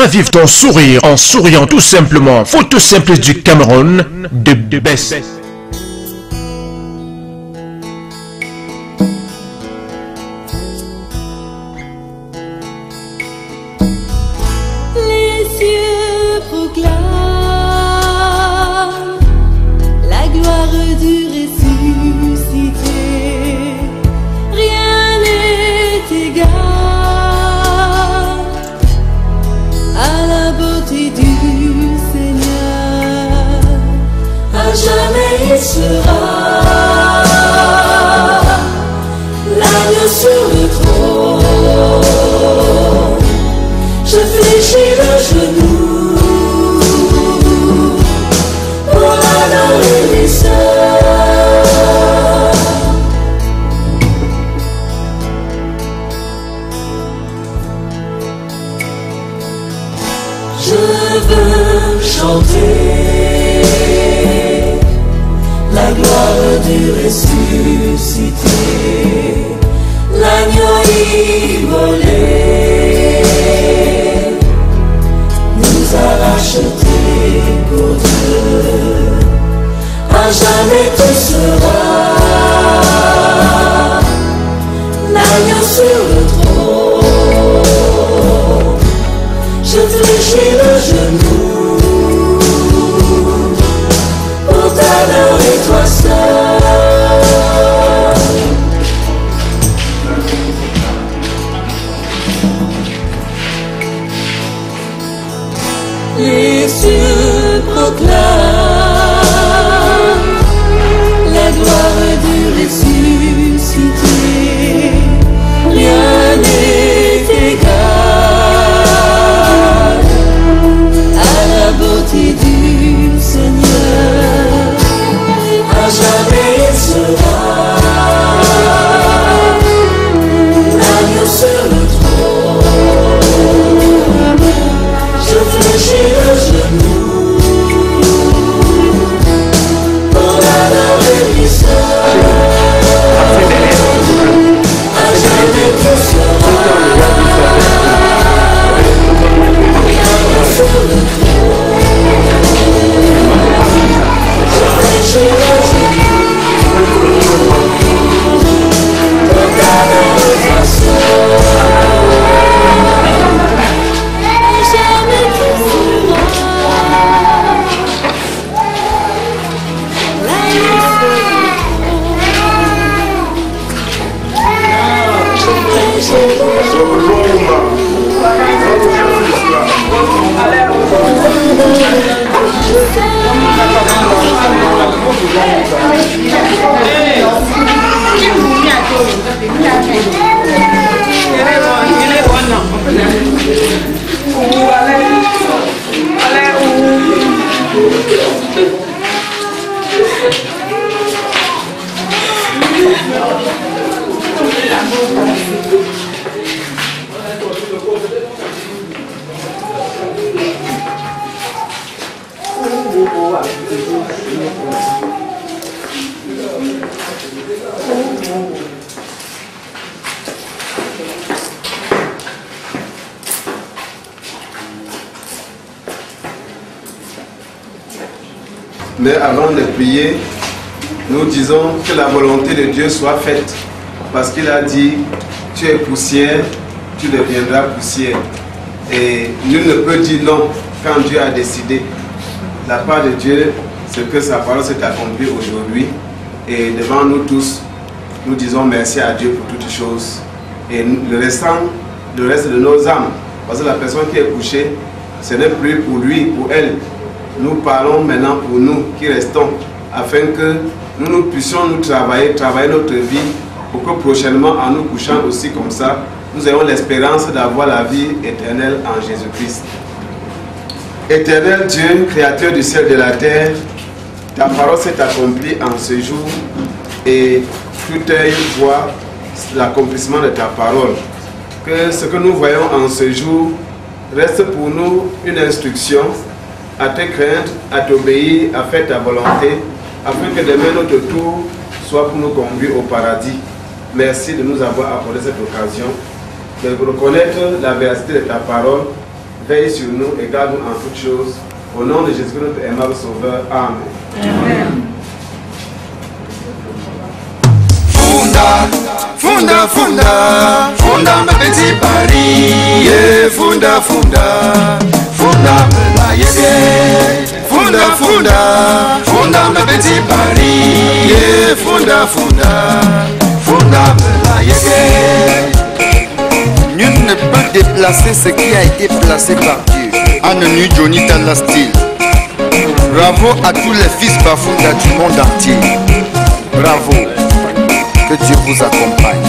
Ravive ton sourire en souriant tout simplement. Photo simple du Cameroun de Bess. Les cieux proclament la gloire du ressuscité. Rien n'est égal à la beauté du Seigneur. À jamais il sera l'agneau sur le trône. Je fléchis le genou pour l'adorer lui seul. Je veux chanter la gloire du ressuscité, l'agneau immolé nous a rachetés pour Dieu. À jamais tu seras l'agneau sur le trône. Je fléchis le genou pour t'adorer toi seul. Les cieux proclament la gloire du ressuscité. Rien n'est égal à la beauté du Seigneur. À jamais il sera l'agneau sur le trône. Je fléchis le genou pour l'adorer lui seul. À jamais tu seras l'agneau sur le trône. Je fléchis le genou pour t'adorer toi seul. Mais avant de prier, nous disons que la volonté de Dieu soit faite. Parce qu'il a dit, tu es poussière, tu deviendras poussière. Et nul ne peut dire non quand Dieu a décidé. La part de Dieu, c'est que sa parole s'est accomplie aujourd'hui. Et devant nous tous, nous disons merci à Dieu pour toutes choses. Et le reste de nos âmes, parce que la personne qui est couchée, ce n'est plus pour lui, pour elle. Nous parlons maintenant pour nous qui restons, afin que nous puissions nous travailler notre vie, pour que prochainement, en nous couchant aussi comme ça, nous ayons l'espérance d'avoir la vie éternelle en Jésus-Christ. Éternel Dieu, Créateur du ciel et de la terre, ta parole s'est accomplie en ce jour et tout œil voit l'accomplissement de ta parole. Que ce que nous voyons en ce jour reste pour nous une instruction à te craindre, à t'obéir, à faire ta volonté, afin que demain notre tour soit pour nous conduire au paradis. Merci de nous avoir accordé cette occasion de reconnaître la véracité de ta parole, veille sur nous et garde-nous en toutes choses. Au nom de Jésus, notre aimable Sauveur. Amen. Amen. Funda, funda, funda ma petit Paris, yeah, funda, funda, funda me la yede. Funda, funda, funda ma petit Paris, yeah, funda, funda, funda me la yede. Nul ne peut déplacer ce qui a été placé par Dieu. Anonu Johnny Talla style. Bravo à tous les fils Bafunda du monde entier. Bravo. Que Dieu vous accompagne.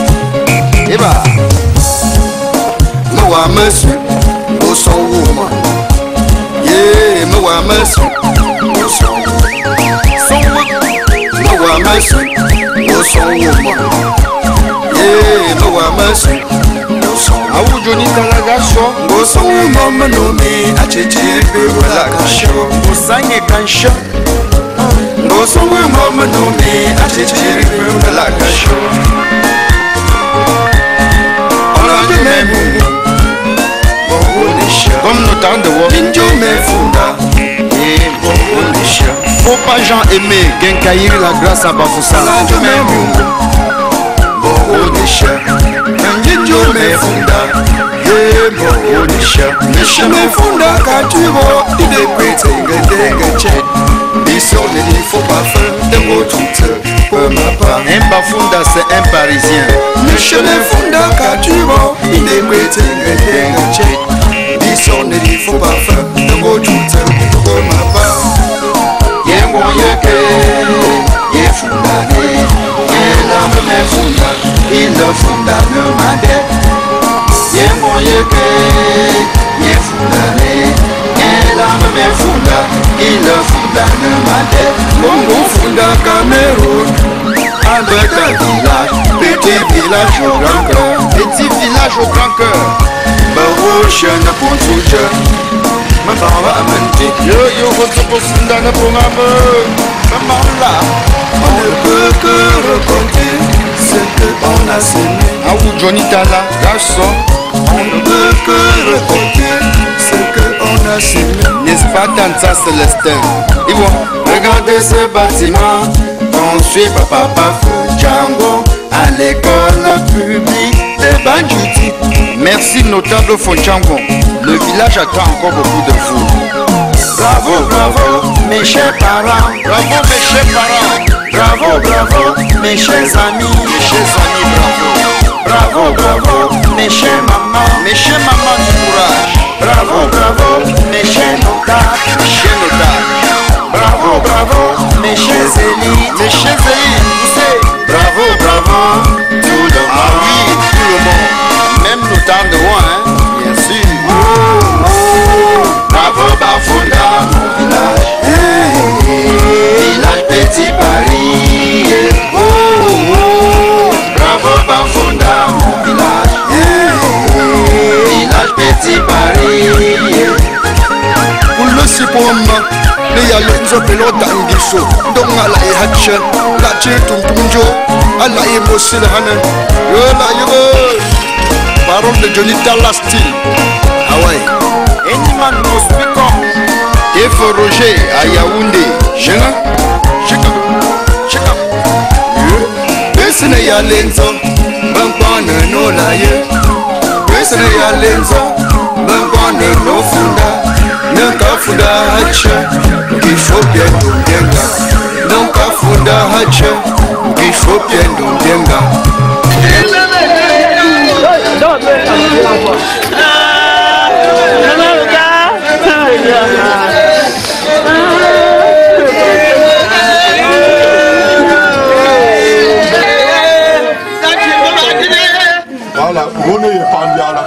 Et bah, Moua monsieur, au son woman. Yeah, Moua monsieur, au son Moua monsieur, au son woman. Yeah, Moua monsieur, au son. Aou Johnny Talagacho, au son woman nommé, a tchétché, voilà cacho, au sanye cancha. Goso we mama no me atechiri pe la gasho. Ona de me mungu. Comme nous t'en de voir. Injo me funda. Et bonisha. Faut pas Jean aimer Genkaïr la grâce à Bafoussa. Ona de me mungu. Bonisha. Injo me funda. Et bonisha. Nisha me funda katubo. Ide kwete ngedenge chet. Il ne faut pas faire de mots toutes pour ma part. Un Bafunda c'est un Parisien. Le chemin Funda Katubo, il est prêté à tchet. Il ne faut pas faire de mots toutes pour ma part. Yé mon yeke, yé Funda ne, yé l'âme me Funda, il le Funda ne m'a dit. Yé mon yeke, yé Funda ne. L'âme me funda, il le funda ne m'a dit. Mon funda Cameroun, avec un village, petit village au grand cœur. Petit village au grand cœur. Barouche ne pour tout jeune. Ma maman a menti. Yo, votre funda ne pour ma maman là. On ne peut que raconter ce qu'on a semé. Ah ou Johnny Talla, garçon. On ne peut que raconter ce qu'on a semé. N'est-ce pas Tanta Célestin? Ils vont regarder ce bâtiment construit par Papa Fonjango à l'école publique de Banjuti. Merci notable Fonjango. Le village attend encore beaucoup de vous. Bravo, bravo, mes chers parents. Bravo, mes chers parents. Bravo, bravo, mes chers amis. Mes chers amis, bravo. Bravo, bravo, mes chers mamans. Mes chers mamans du courage. Bravo, bravo, mes chers notables. Mes chers notables. Bravo, bravo, mes chers élites. Mes chers élites, vous savez. Bravo, bravo, tout le monde. Ah oui, tout le monde. Même notable de moi, hein. Bien sûr. Bravo, Bafunda, mon village. Village Petit Paris. Bravo, Bafunda, mon village. Village Petit Paris. Pour le sipoma, les alonso pelota angiso. Donc à la hatche, la chetum punjo, à la émotion hanen. Yo la yo. Parole de Johnny Talla style. Ah ouais. Anyman no speak up. Et for Roger à Yaoundé. Jenga. Cheka. Cheka. Besne ya lenzo. Bampana no la ye. Besne ya lenzo. Bampana no funda. Nunca funda hacha. Qu'il faut bien d'undenga. Nunca funda hacha. Qu'il faut bien d'undenga. Voilà, vous n'ayez pas bien là.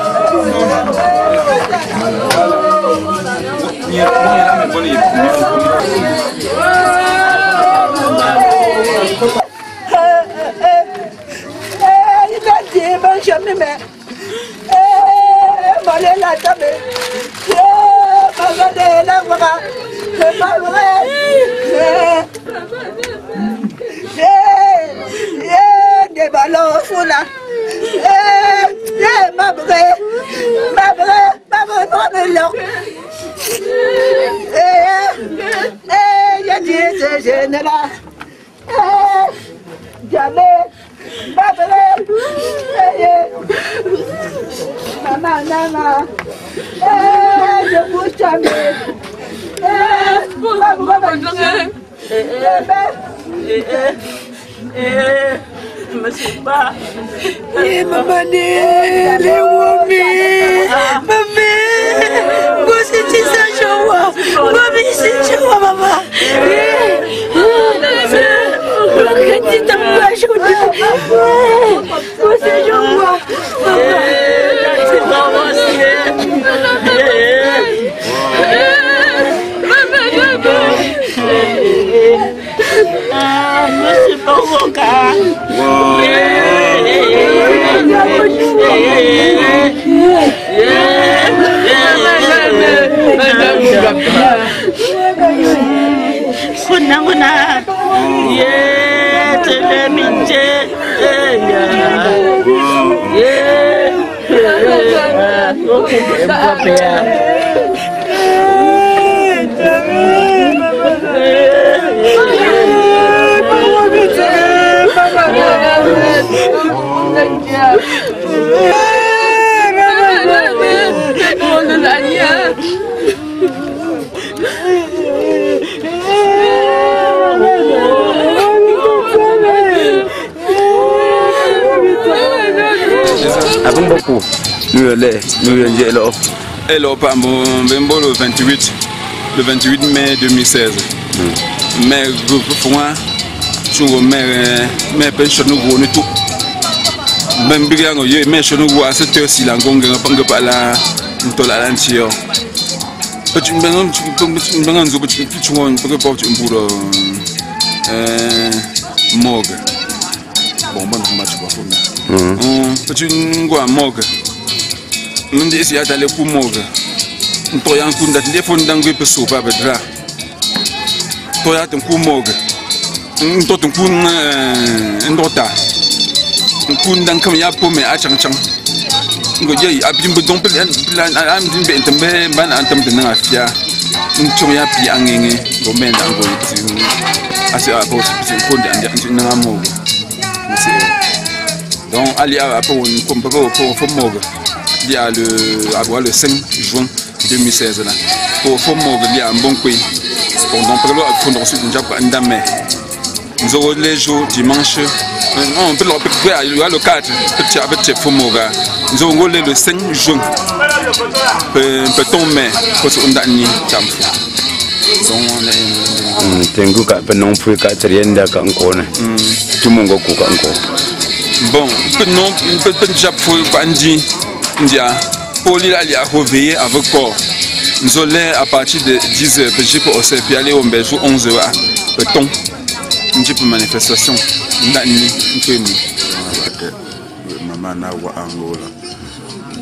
beaucoup. Elle a pas le 28 mai 2016. Mais pour moi, je suis pension nous tout. Même bien mais je nous vois cette heure-ci la gongue pas la l'antio. Tu Mundi si atale kumoga. Ntoya nkunda telefone dangu peso pa bedra. Toya kumoga. Ntoto nkuna ndota. Nkunda nkam ya pome a chang chang. Ngoje abimbo don plan am dimbe entembe ban antam de na afia. Nchom ya pi angenge go menda ngo yitsi. Asi a ko si konde andi na mo. Donc ali a pour une moga. Il y a le 5 juin 2016 là. Pour Fomog, il y a un bon pays. Donc, pour le ensuite, nous aurons les jours dimanche. On peut il y a le 4, petit Fomog. Nous aurons le 5 juin. Peut-on mais pour ce qu'on a dit, Tengu ka penon pui ka terienda ka ngone. Tumungo ku ka ngo. Bon, penon peut japon bandi. Pour lui, il a réveillé avec corps. Nous allons à partir de 10h, puis pour puis aller au Belgique 11h. Peut-on une petite manifestation? Maman n'a pas Angola.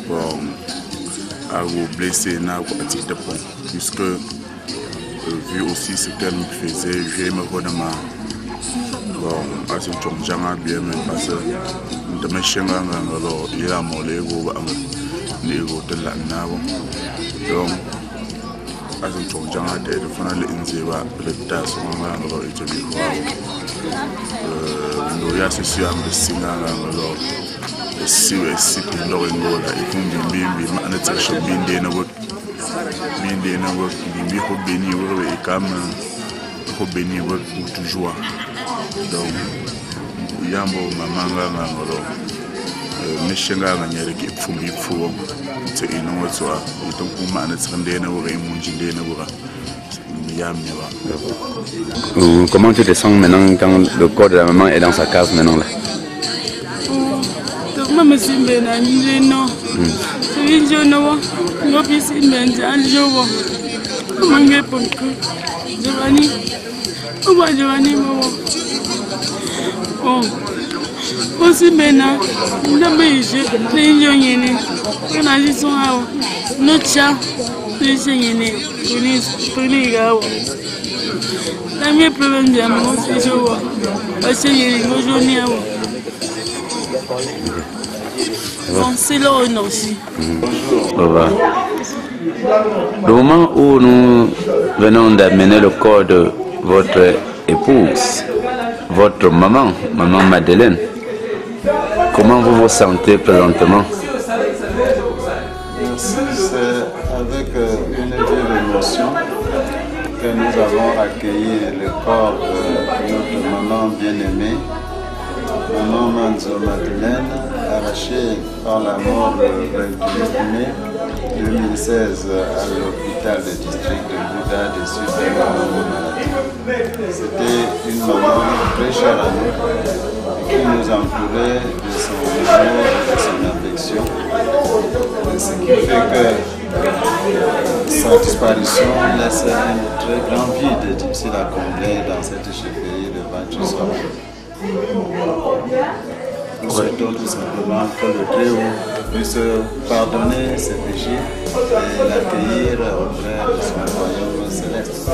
Bon, a blessé n'a pas de pont. Puisque vu aussi ce qu'elle me faisait, j'ai me redemandé. Bon, à ce que j'ai bien parce que demain je alors il a mon ego de la navo. Donc à ce que j'ai de faire l'inzéva le tas on va alors étudier quoi. Nous y a ceci à me signaler alors si pendant Angola et tout bien mais on est cherché bien des nouveaux bien au béni et comme au béni pour toujours. Donc yambo mamanga ngalo meshenga nganyere ke pfumbi pfuo tse ino watswa iton kuma na tsende na wore munji de na wora yamnya ba. Comment tu te sens maintenant quand le corps de la maman est dans sa case maintenant là? Donc maman simbe na njeno. Njeno no no bisi menja aljowo. Mange ponku. Jovani. Oba Jovani mo. Aussi maintenant, nous avons eu les jeunes, on a dit son haut, notre chat, les jeunes, pour les gars. La mieux problème de moi, c'est que je vois, parce que les jeunes, c'est là aussi. Le moment où nous venons d'amener le corps de votre épouse, votre maman, maman Madeleine, comment vous vous sentez présentement? C'est avec une vive émotion que nous avons accueilli le corps de notre maman bien-aimée, maman Manzo Madeleine, arrachée par la mort le 28 mai 2016 à l'hôpital de district de Bouddha des suites de maladie. C'était une maman très chère à nous qui nous entourait de son amour et de son affection. Ce qui fait que sa disparition laisse un très grand vide difficile à combler dans cette chefferie de Bantchoussa. Nous souhaitons tout simplement que le Très-Haut puisse pardonner ses péchés et l'accueillir auprès de son royaume céleste.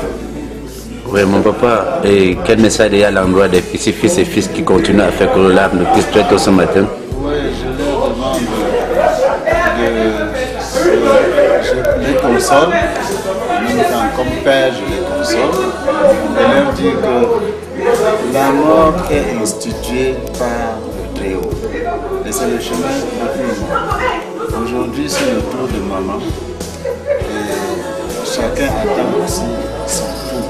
Oui, mon papa, et quel message il y a à l'endroit des fils et fils qui continuent à faire couler l'arme depuis très tôt ce matin? Oui, je leur demande je les console, en même temps comme père je les console, et leur dis que la mort est instituée par le Très-Haut. Et c'est le chemin de tout le monde. Aujourd'hui c'est le tour de maman. Et chacun attend aussi son tour.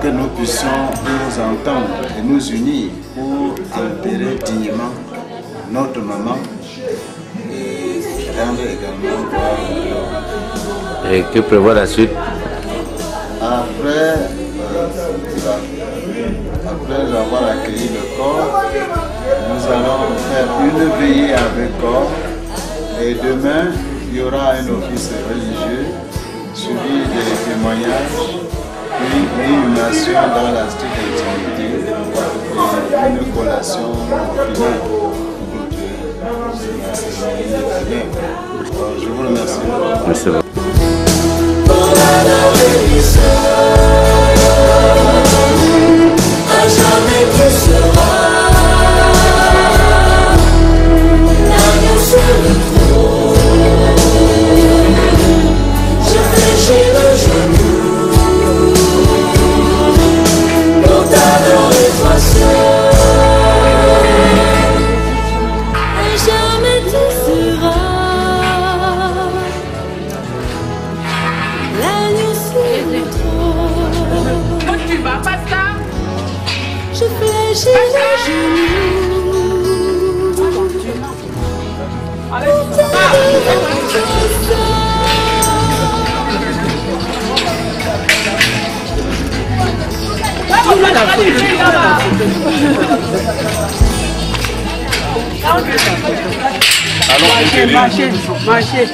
Que nous puissions nous entendre et nous unir pour enterrer dignement notre maman et rendre également gloire au Dieu. Et que prévoit la suite? Après avoir accueilli le corps, nous allons faire une veillée avec corps et demain il y aura un office religieux suivi des témoignages, puis l'inhumation dans la stricte intimité et une collation finale pour clôturer la cérémonie. Je vous remercie. Merci. À jamais tu seras l'agneau sur le trône. Je fléchis le genou pour t'adorer toi seul. À jamais tu seras l'agneau sur le trône. Tu vas pas ça? Je fléchis le genou pour t'adorer toi seul. Marchez.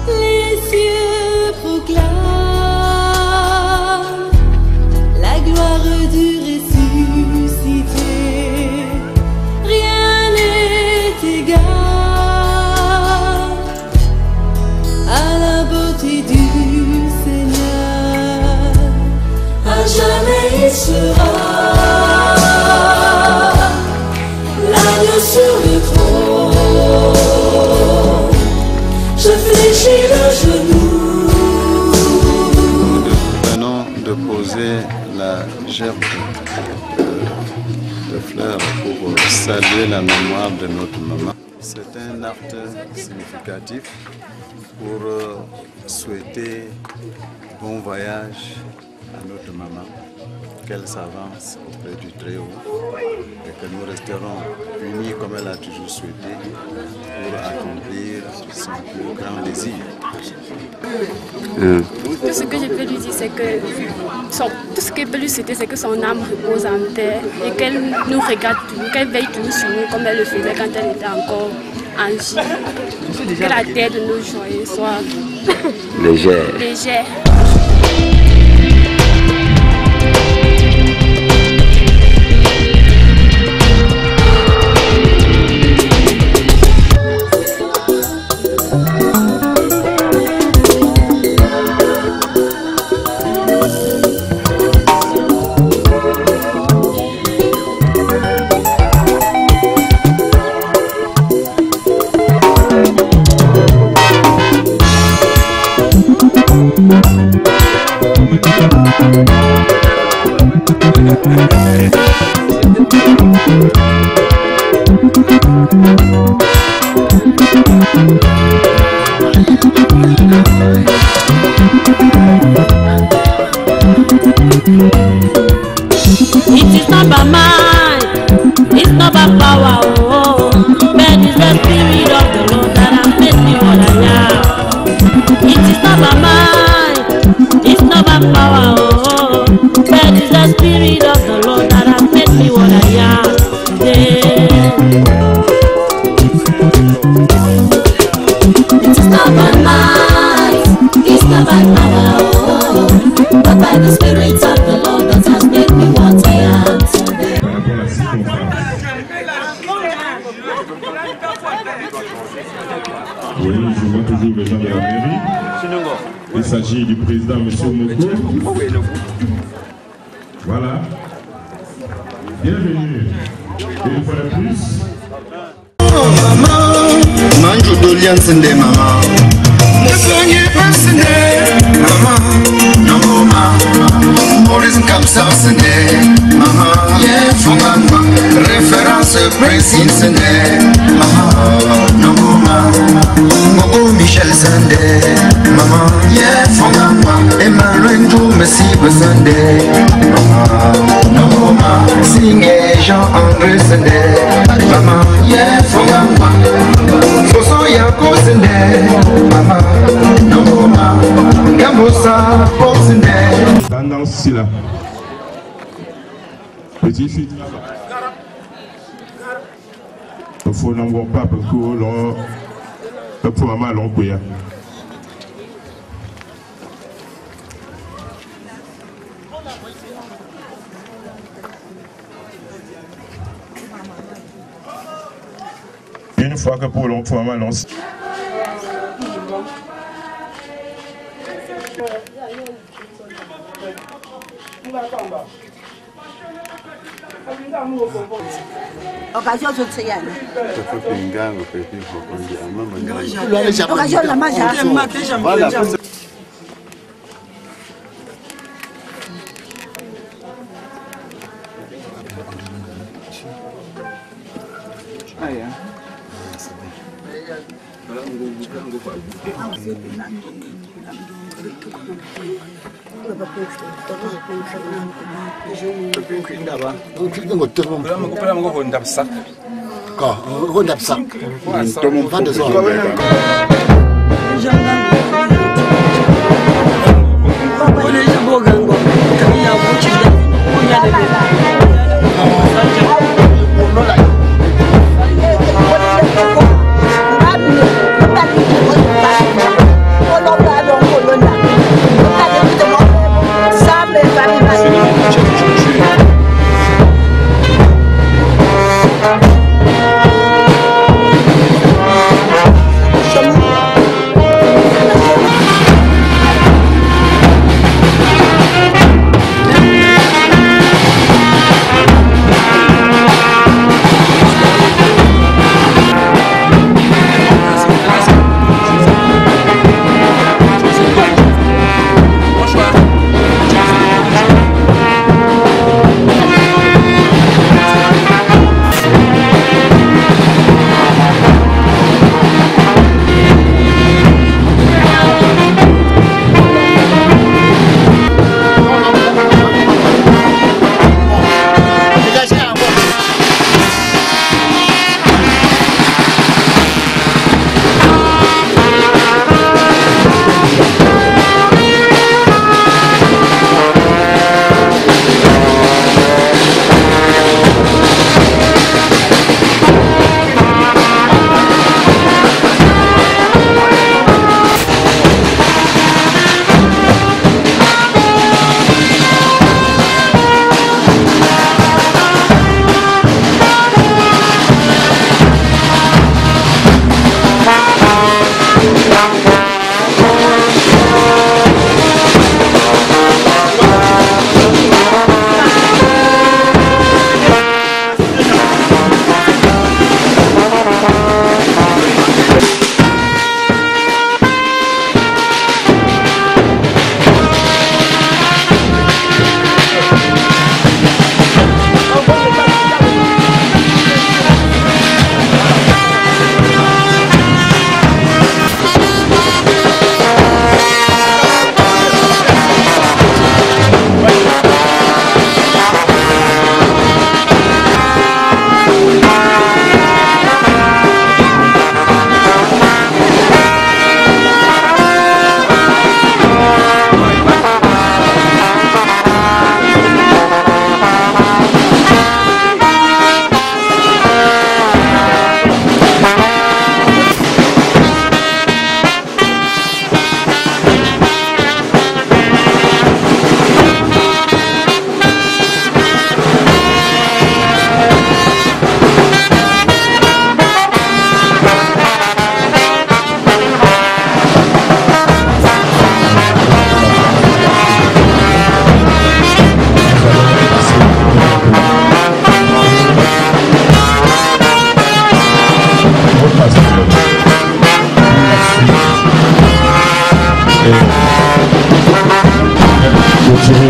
Les cieux proclament la gloire du ressuscité. Rien n'est égal à la beauté du Seigneur. À jamais il sera l'agneau sur le trône. Je fléchis le genou. Nous venons de poser la gerbe de fleurs pour saluer la mémoire de notre maman. C'est un acte significatif pour souhaiter bon voyage à notre maman, qu'elle s'avance auprès du Très-Haut et que nous resterons unis comme elle a toujours souhaité pour accomplir son plus grand désir. Tout ce que je peux lui dire, c'est que tout ce que je peux lui souhaiter, c'est que son âme repose en terre et qu'elle nous regarde toujours, qu'elle veille toujours sur nous comme elle le faisait quand elle était encore en vie. Que la terre de nos joyeux soit légère. is not by might, it's not by power, oh, but it's the Spirit of the Lord that has made me what I am. It is not by might, it's not by power, oh, but it's the Spirit of the Lord that has made me what I am today. It is not by might, it's not by power, oh, but by the Spirit of the Lord that has made me what I am today. Oui, je vois toujours les gens de la mairie. Il s'agit du président M. Moko. Voilà. Bienvenue. Une fois de plus. Maman, manjo dolian sende maman. Ne soignez pas sende maman. Non maman, Maurice Kamsa sende maman. Yeah, fongamba, référence principe sende maman. Non maman, Mogo Michel sende maman. Yeah, fongamba, Emmanuel Jou Messi sende maman. Non maman, Signe Jean-André sende maman. Yeah, fongamba, Soso Yako sende maman. Non maman, Gambosa sende. Tendance là. Petit fille. Il faut n'en pas parce que l'on peut maman l'on couille. Une fois que pour l'on maman l'on. Occasion de se gagner. Occasion de la magia.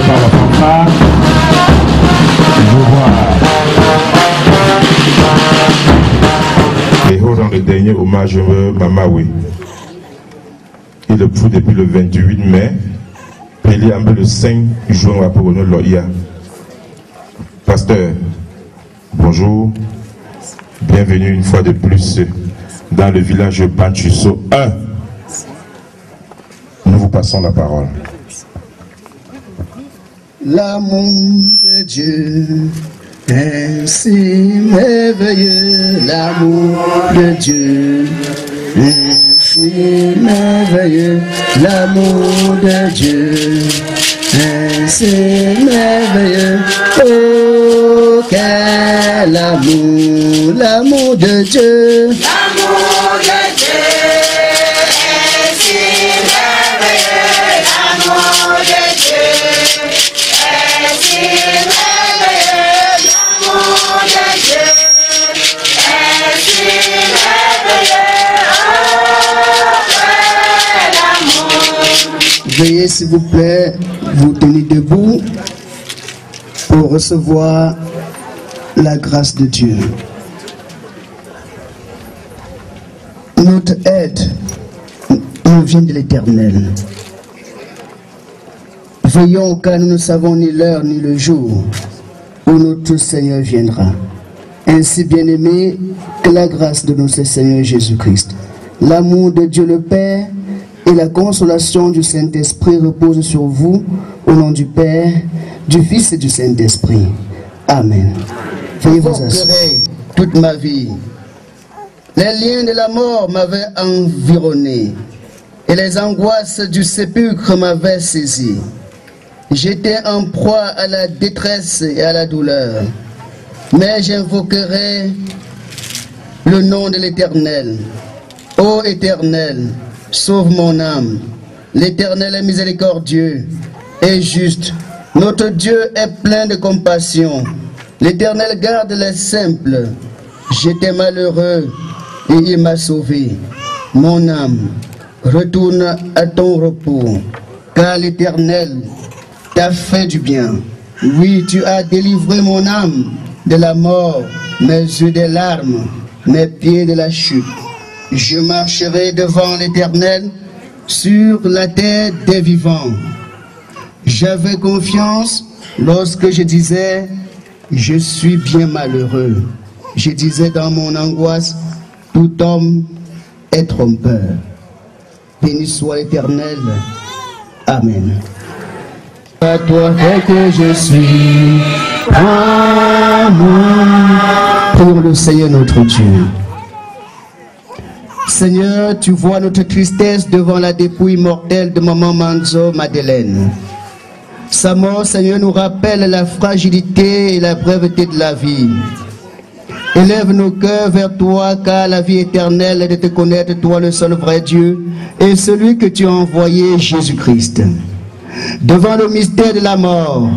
prépare la fanfare. Je vois. Et dans le dernier hommage, Mamawi. Il est fou depuis le 28 mai. Puis il est un peu le 5 juin pour nous l'OIA. Pasteur, bonjour. Bienvenue une fois de plus dans le village Banchusso 1. Nous vous passons la parole. L'amour de Dieu est si merveilleux, l'amour de Dieu est si merveilleux, l'amour de Dieu est si merveilleux. Oh, quel amour, l'amour de Dieu. L'amour de Dieu est si merveilleux, l'amour de Dieu est si merveilleux, l'amour de Dieu est si merveilleux, oh, quel amour. Veuillez s'il vous plaît vous tenir debout pour recevoir la grâce de Dieu. Notre aide nous vient de l'Éternel. Veillons car nous ne savons ni l'heure ni le jour où notre Seigneur viendra. Ainsi, bien-aimés, que la grâce de notre Seigneur Jésus-Christ, l'amour de Dieu le Père et la consolation du Saint-Esprit reposent sur vous, au nom du Père, du Fils et du Saint-Esprit. Amen. Veuillez vous asseoir. Toute ma vie, les liens de la mort m'avaient environné et les angoisses du sépulcre m'avaient saisi. J'étais en proie à la détresse et à la douleur, mais j'invoquerai le nom de l'Éternel. Ô Éternel, sauve mon âme. L'Éternel est miséricordieux et juste. Notre Dieu est plein de compassion. L'Éternel garde les simples. J'étais malheureux et il m'a sauvé. Mon âme, retourne à ton repos, car l'Éternel t'a fait du bien. Oui, tu as délivré mon âme de la mort, mes yeux des larmes, mes pieds de la chute. Je marcherai devant l'Éternel sur la terre des vivants. J'avais confiance lorsque je disais, je suis bien malheureux. Je disais dans mon angoisse, tout homme est trompeur. Béni soit l'Éternel. Amen. À toi que je suis, à moi. Prions le Seigneur notre Dieu. Seigneur, tu vois notre tristesse devant la dépouille mortelle de maman Manzo Madeleine. Sa mort, Seigneur, nous rappelle la fragilité et la breveté de la vie. Élève nos cœurs vers toi, car la vie éternelle est de te connaître, toi le seul vrai Dieu, et celui que tu as envoyé, Jésus-Christ. Devant le mystère de la mort,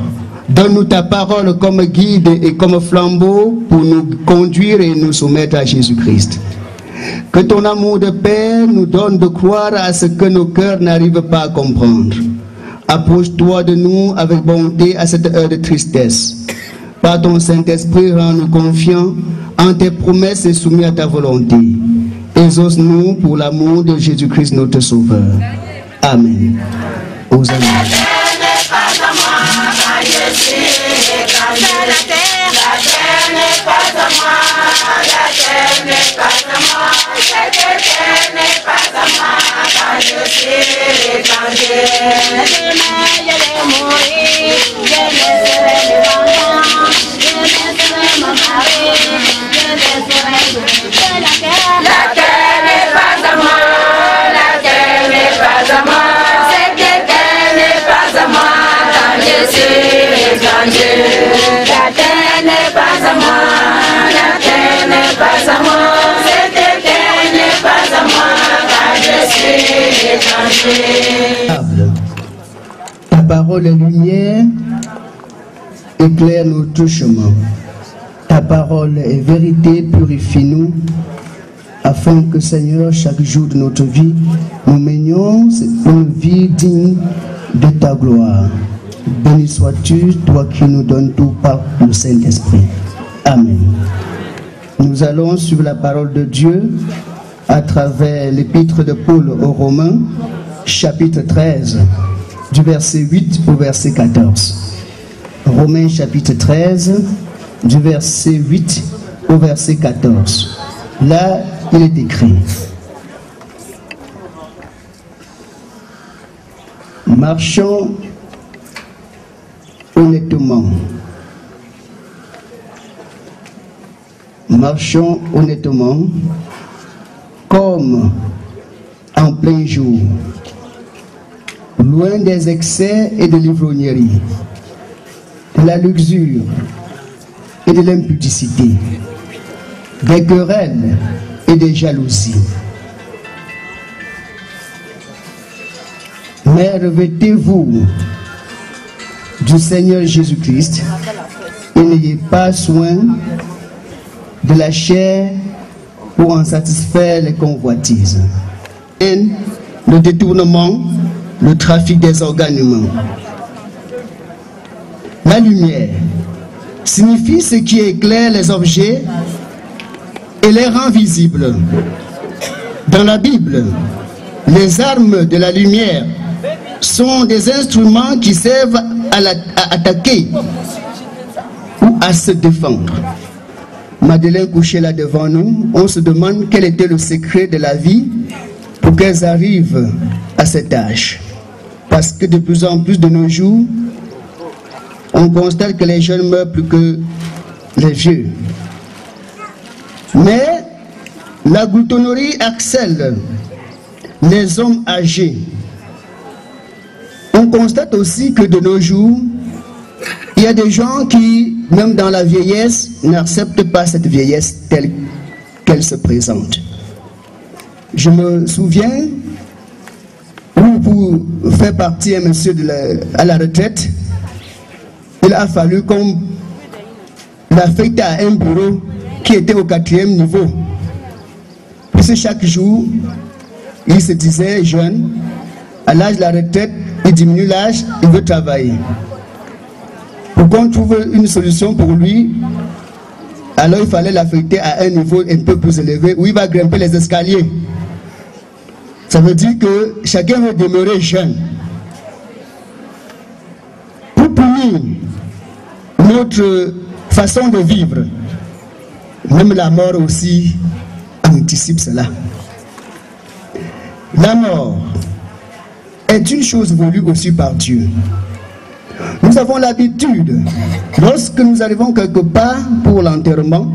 donne-nous ta parole comme guide et comme flambeau pour nous conduire et nous soumettre à Jésus-Christ. Que ton amour de Père nous donne de croire à ce que nos cœurs n'arrivent pas à comprendre. Approche-toi de nous avec bonté à cette heure de tristesse. Par ton Saint-Esprit, rends-nous confiants en tes promesses et soumis à ta volonté. Exauce-nous pour l'amour de Jésus-Christ notre Sauveur. Amen. Aux amis. La terre n'est pas à moi, la terre n'est pas à moi, cette terre n'est pas à moi, car je suis étranger. La terre n'est pas à moi, la terre n'est pas à moi, cette terre n'est pas à moi, car je suis étranger. Ta parole est lumière, éclaire notre chemin. Ta parole est vérité, purifie-nous, afin que, Seigneur, chaque jour de notre vie, nous menions une vie digne de ta gloire. Béni sois-tu, toi qui nous donnes tout par le Saint-Esprit. Amen. Nous allons suivre la parole de Dieu à travers l'épître de Paul aux Romains, chapitre 13, du verset 8 au verset 14. Romains chapitre 13, du verset 8 au verset 14. Là, il est écrit: marchons honnêtement. Marchons honnêtement comme en plein jour, loin des excès et de l'ivrognerie, de la luxure et de l'impudicité, des querelles et des jalousies. Mais revêtez-vous du Seigneur Jésus-Christ et n'ayez pas soin de la chair pour en satisfaire les convoitises. Et le détournement, le trafic des organes humains. La lumière signifie ce qui éclaire les objets et les rend visibles. Dans la Bible, les armes de la lumière sont des instruments qui servent à attaquer ou à se défendre. Madeleine couchée là devant nous, on se demande quel était le secret de la vie pour qu'elles arrivent à cet âge. Parce que de plus en plus de nos jours, on constate que les jeunes meurent plus que les vieux. Mais la gloutonnerie harcèle les hommes âgés. On constate aussi que de nos jours, il y a des gens qui, même dans la vieillesse, n'acceptent pas cette vieillesse telle qu'elle se présente. Je me souviens, pour faire partie un monsieur à la retraite, il a fallu qu'on l'affecte à un bureau qui était au 4e niveau. Puisque chaque jour, il se disait jeune, à l'âge de la retraite, il diminue l'âge, il veut travailler. Pour qu'on trouve une solution pour lui, alors il fallait l'affecter à un niveau un peu plus élevé où il va grimper les escaliers. Ça veut dire que chacun veut demeurer jeune. Pour punir notre façon de vivre, même la mort aussi anticipe cela. La mort est une chose voulue aussi par Dieu. Nous avons l'habitude, lorsque nous arrivons quelque part pour l'enterrement,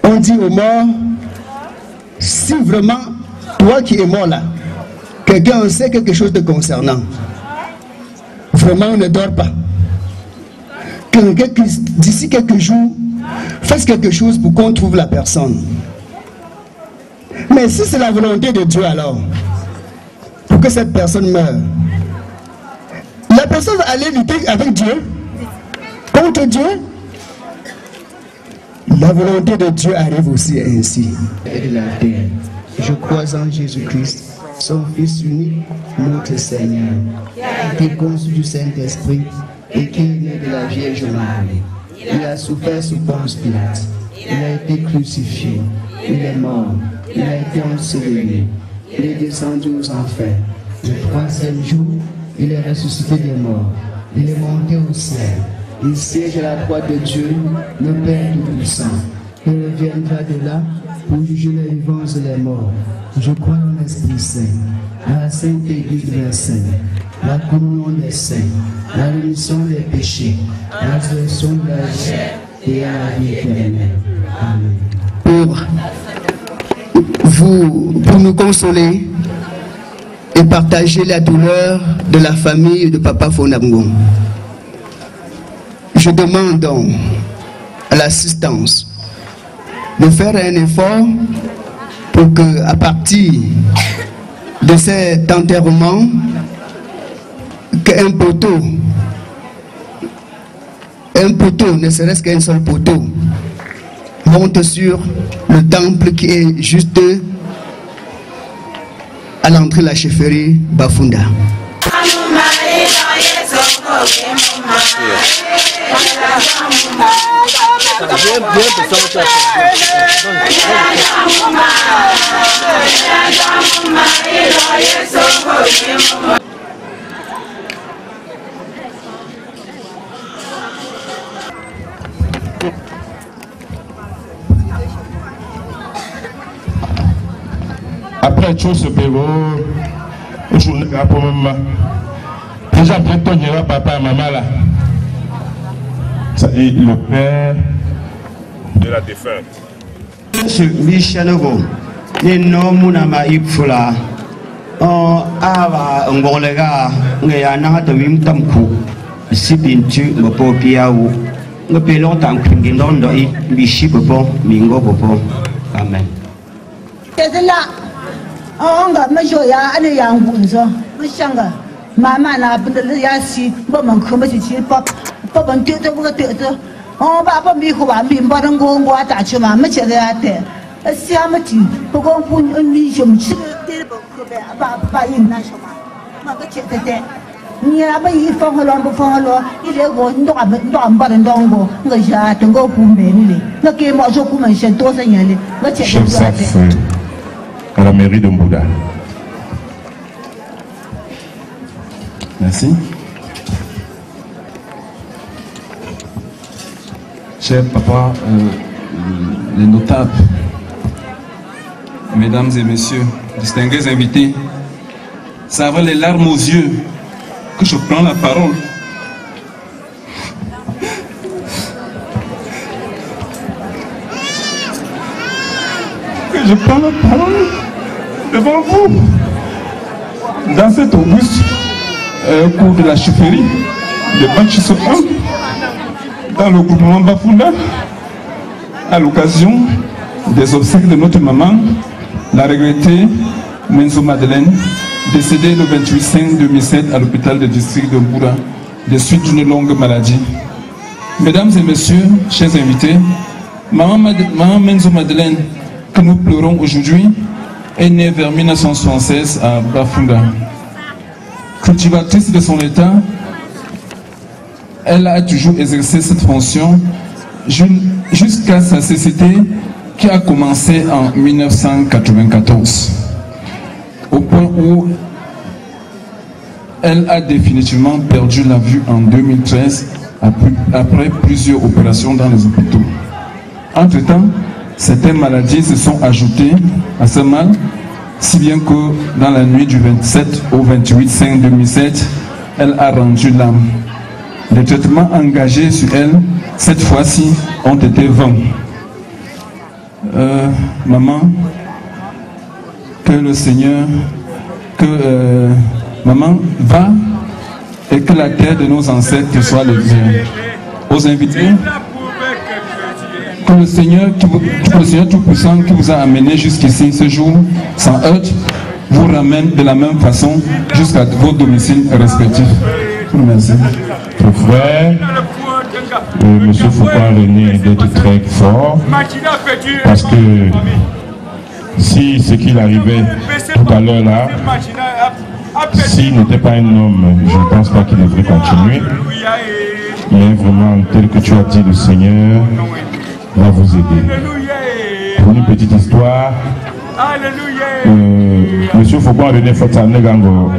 on dit aux morts, si vraiment toi qui es mort là, quelqu'un sait quelque chose de concernant, vraiment on ne dort pas. D'ici quelques jours, faites quelque chose pour qu'on trouve la personne. Mais si c'est la volonté de Dieu alors, pour que cette personne meure, la personne va aller lutter avec Dieu, contre Dieu. La volonté de Dieu arrive aussi ainsi. Et de la terre. Je crois en Jésus-Christ, son Fils unique, notre Seigneur, qui est conçu du Saint-Esprit et qui est né de la Vierge Marie. Il a souffert sous Ponce Pilate. Il a été crucifié. Il est mort. Il a été enseveli. Il est descendu aux enfers. Le 3e jour, il est ressuscité des morts. Il est monté au ciel. Il siège à la droite de Dieu, le Père Tout-Puissant. Il reviendra de là pour juger les vivants et les morts. Je crois en l'Esprit Saint, à la Sainte Église universelle, la communion des saints, la rémission des péchés, la résurrection de la vie et à la vie éternelle. Amen. Pour nous consoler et partager la douleur de la famille de Papa Fonabongo, je demande donc à l'assistance de faire un effort pour que, à partir de cet enterrement, qu'un poteau, ne serait-ce qu'un seul poteau, monte sur le temple qui est juste à l'entrée de la chefferie Bafunda. Après tout ce péro, je ne vais pas maman. Déjà, bientôt, il y aura papa et maman là. C'est le père de la défunte. Monsieur Michanogo, les noms Mounama Ipfula, Ava Ngolega, Ngayana de Wimtamku, Sibintu, Mopo Piao, le pelon en Kingdom de Bichi Popo, Mingo Popo. Amen. C'est là. On a major ya allez ya ngunzo, Mishanga, Mama na Yasi, Boman Committee, Pop, Pop and Tutor, oh, Papa Mikuba, being Barango, Watachuma, Machadate, a Siamati, who go put a medium, by national. Maka Nia by Fongalon before law, if they go no Barandongo, no Jat and go home, no game was open, and Tosan, let's check. À la mairie de Mbouda. Merci. Cher papa, les notables, mesdames et messieurs, distingués invités, c'est avec les larmes aux yeux que je prends la parole. Je prends la parole devant vous dans cet auguste cours de la chefferie de Banchiso 1 dans le groupement Bafunda à l'occasion des obsèques de notre maman, la regrettée Menzo Madeleine, décédée le 28/5/2007 à l'hôpital de district de Mboura des suites d'une longue maladie. Mesdames et messieurs, chers invités, maman Menzo Madeleine, que nous pleurons aujourd'hui, est née vers 1976 à Bafunda. Cultivatrice de son état, elle a toujours exercé cette fonction jusqu'à sa cécité qui a commencé en 1994, au point où elle a définitivement perdu la vue en 2013 après plusieurs opérations dans les hôpitaux. Entre-temps, certaines maladies se sont ajoutées à ce mal, si bien que dans la nuit du 27 au 28/5/2007, elle a rendu l'âme. Les traitements engagés sur elle, cette fois-ci, ont été vains. Maman, que le Seigneur, maman va et que la terre de nos ancêtres soit le bien. Aux invités, que le Seigneur Tout-Puissant qui vous a amené jusqu'ici ce jour, sans heurte, vous ramène de la même façon jusqu'à vos domiciles respectifs. Merci. Mon frère, M. Foucault-René d'être très fort, parce que si ce qu'il arrivait tout à l'heure là, s'il n'était pas un homme, je ne pense pas qu'il devrait continuer. Mais vraiment, tel que tu as dit, le Seigneur va vous aider. Pour une petite histoire, Monsieur Foucault-René Fotanegango,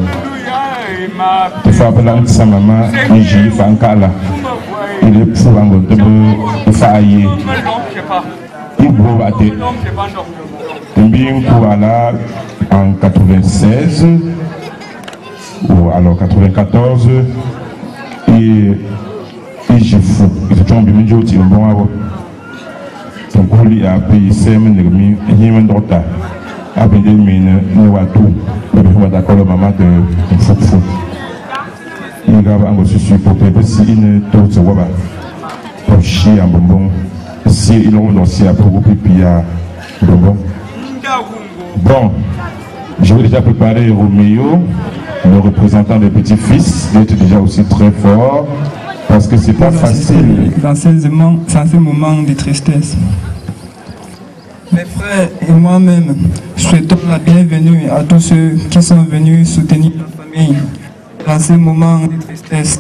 il faut appeler sa maman, il est pour un peu de faillir. Il faut battre. Bien pour aller en 96 ou alors 94 et j'ai fou. Il faut tomber une journée au bon avant. Donc il a payé 5 000 il y a un docteur. Après 2 000 il y a tout. Il faut d'accord le maman de fou. Il y a un souci pour que si il ne te voit pas pour chier en bonbon. Si il ont aussi à pour pipi à bonbon. Bon, je vais déjà préparer Roméo, le représentant des petits-fils, d'être déjà aussi très fort, parce que c'est pas facile. Dans ces moments de tristesse. Mes frères et moi-même souhaitons la bienvenue à tous ceux qui sont venus soutenir la famille dans ces moments de tristesse.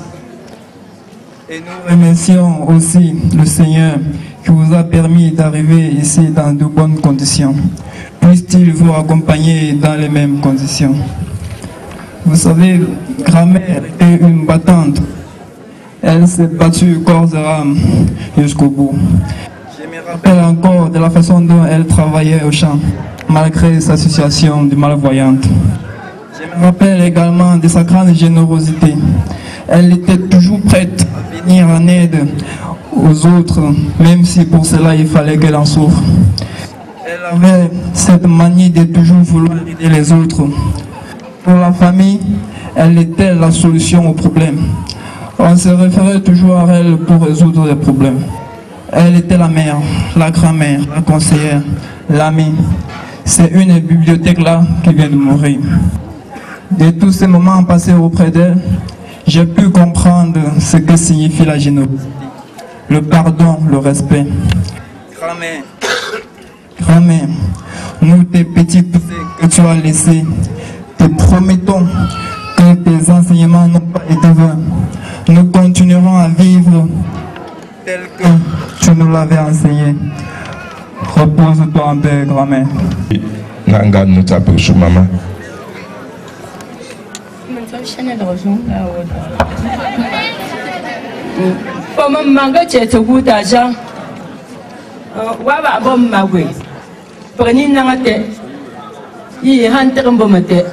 Et nous remercions aussi le Seigneur qui vous a permis d'arriver ici dans de bonnes conditions. Puisse-t-il vous accompagner dans les mêmes conditions. Vous savez, grand-mère est une battante. Elle s'est battue corps et âme jusqu'au bout. Je me rappelle encore de la façon dont elle travaillait au champ, malgré sa situation de malvoyante. Je me rappelle également de sa grande générosité. Elle était toujours prête à venir en aide aux autres, même si pour cela il fallait qu'elle en souffre. Elle avait cette manie de toujours vouloir aider les autres. Pour la famille, elle était la solution aux problèmes. On se référait toujours à elle pour résoudre les problèmes. Elle était la mère, la grand-mère, la conseillère, l'amie. C'est une bibliothèque là qui vient de mourir. De tous ces moments passés auprès d'elle, j'ai pu comprendre ce que signifie la générosité, le pardon, le respect. Grand-mère, grand-mère, nous tes petits poussés que tu as laissés, te promettons que tes enseignements n'ont pas été vains. Nous continuerons à vivre tel que tu nous l'avais enseigné. Repose-toi en paix, grand-mère. Nanga nous t'appelle chez maman. Comme manga tete guta ja waba bom magwe prenez nangate yi hanter mbomate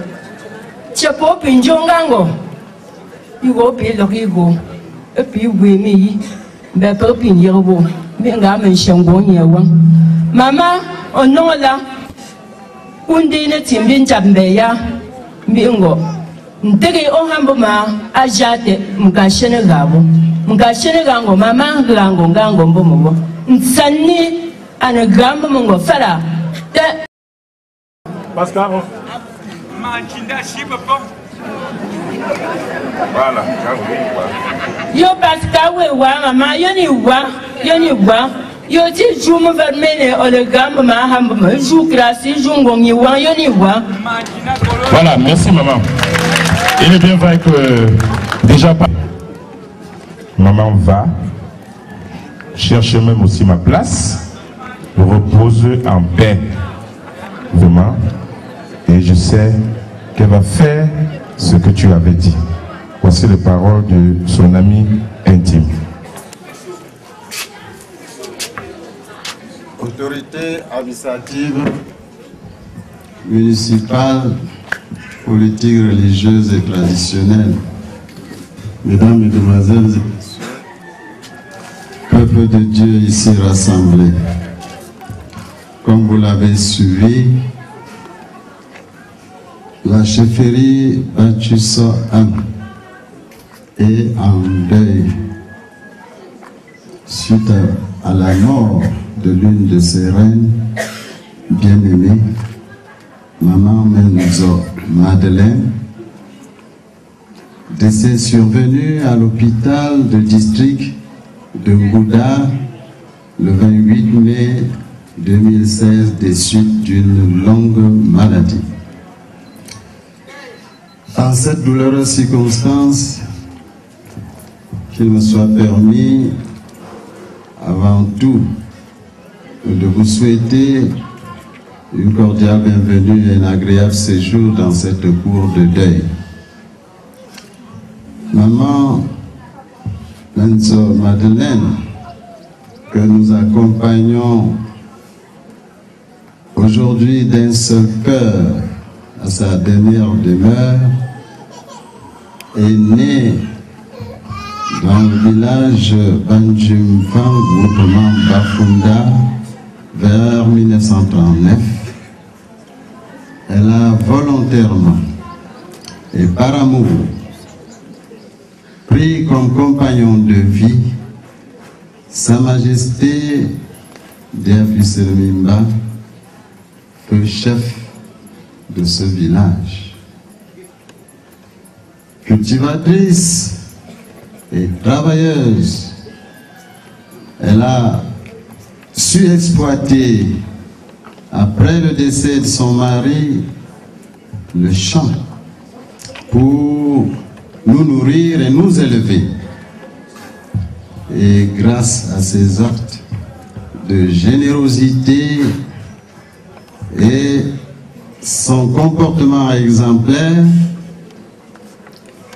chapo pinjongango yugo pe logigo e pi we mi be pe pin yerbo be nga men shango nyewa mama onola undine timbin jambe ya mbingo ndege o hambo ma ajate mukashene gabo mukashene gango mama gango gango mbomo nsani ana gambo mongo fala te Pascal mankinda shiba bon voilà yo Pascal we wa mama yoni wa yo ti jumu vermene o le gambo ma hambo ma jou grâce jungo ni wa yoni wa. Voilà, merci maman. Il est bien vrai que déjà maman va chercher même aussi ma place, repose en paix demain, et je sais qu'elle va faire ce que tu avais dit. Voici les paroles de son ami intime. Autorité administrative, municipale, politique, religieuse et traditionnelle, mesdames, mesdemoiselles et messieurs, peuple de Dieu ici rassemblé, comme vous l'avez suivi, la chefferie Bachuso 1 est en deuil suite à la mort de l'une de ses reines bien-aimées, Maman Menzo Madeleine, décès survenu à l'hôpital de district de Ngouda le 28 mai 2016 des suites d'une longue maladie. En cette douloureuse circonstance, qu'il me soit permis avant tout de vous souhaiter une cordiale bienvenue et un agréable séjour dans cette cour de deuil. Maman Menzo Madeleine, que nous accompagnons aujourd'hui d'un seul cœur à sa dernière demeure, est née dans le village Banjumfang, groupement Bafunda, vers 1939. Elle a volontairement et par amour pris comme compagnon de vie Sa Majesté Déafuselmimba, le chef de ce village. Cultivatrice et travailleuse, elle a su exploiter, après le décès de son mari, le champ pour nous nourrir et nous élever. Et grâce à ces actes, de générosité et son comportement exemplaire,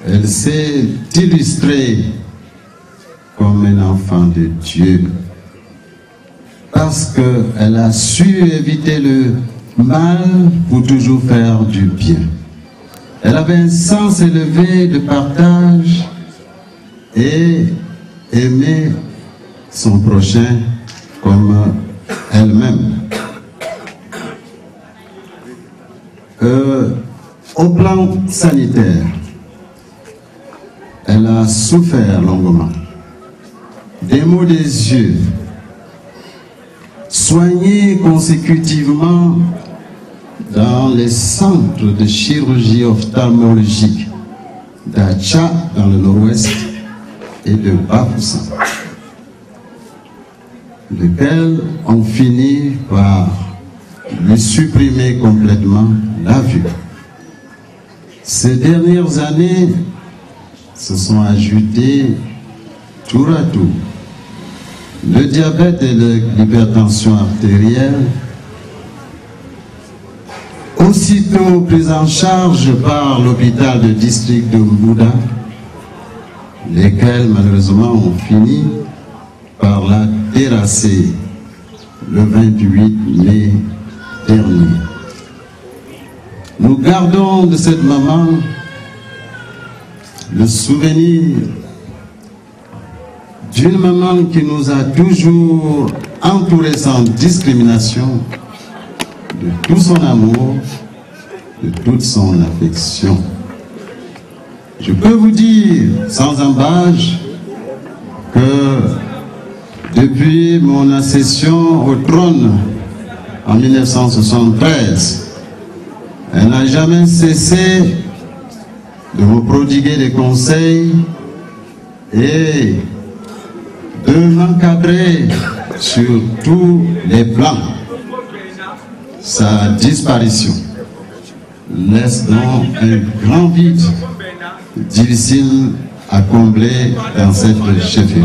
elle s'est illustrée comme un enfant de Dieu parce qu'elle a su éviter le mal pour toujours faire du bien. Elle avait un sens élevé de partage et aimer son prochain comme elle-même. Au plan sanitaire, elle a souffert longuement. Des maux des yeux, soignée consécutivement dans les centres de chirurgie ophtalmologique d'Acha dans le nord-ouest et de Bafoussam, lesquels ont fini par lui supprimer complètement la vue. Ces dernières années se sont ajoutées tour à tour le diabète et l'hypertension artérielle, aussitôt pris en charge par l'hôpital de district de Mbouda, lesquels malheureusement ont fini par la terrasser le 28 mai dernier. Nous gardons de cette maman le souvenir d'une maman qui nous a toujours entourés sans discrimination, de tout son amour, de toute son affection. Je peux vous dire sans embâche que depuis mon accession au trône en 1973, elle n'a jamais cessé de me prodiguer des conseils et de m'encadrer sur tous les plans. Sa disparition laisse donc un grand vide difficile à combler dans cette chefferie.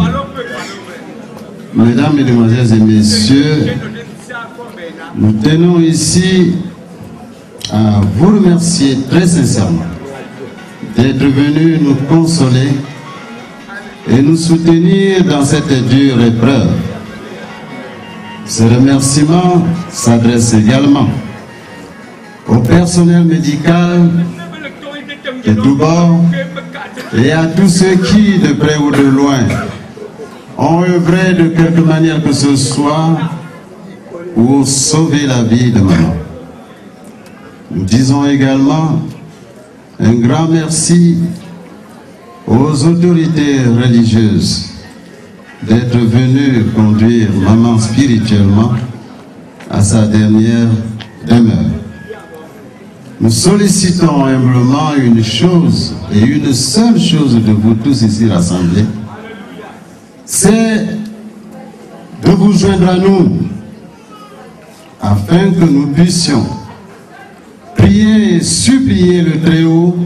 Mesdames, Mesdemoiselles et Messieurs, nous tenons ici à vous remercier très sincèrement d'être venus nous consoler et nous soutenir dans cette dure épreuve. Ce remerciement s'adresse également au personnel médical de tous bords et à tous ceux qui, de près ou de loin, ont œuvré de quelque manière que ce soit pour sauver la vie de maman. Nous disons également un grand merci aux autorités religieuses d'être venues conduire maman spirituellement à sa dernière demeure. Nous sollicitons humblement une chose et une seule chose de vous tous ici rassemblés, c'est de vous joindre à nous afin que nous puissions prier et supplier le Très-Haut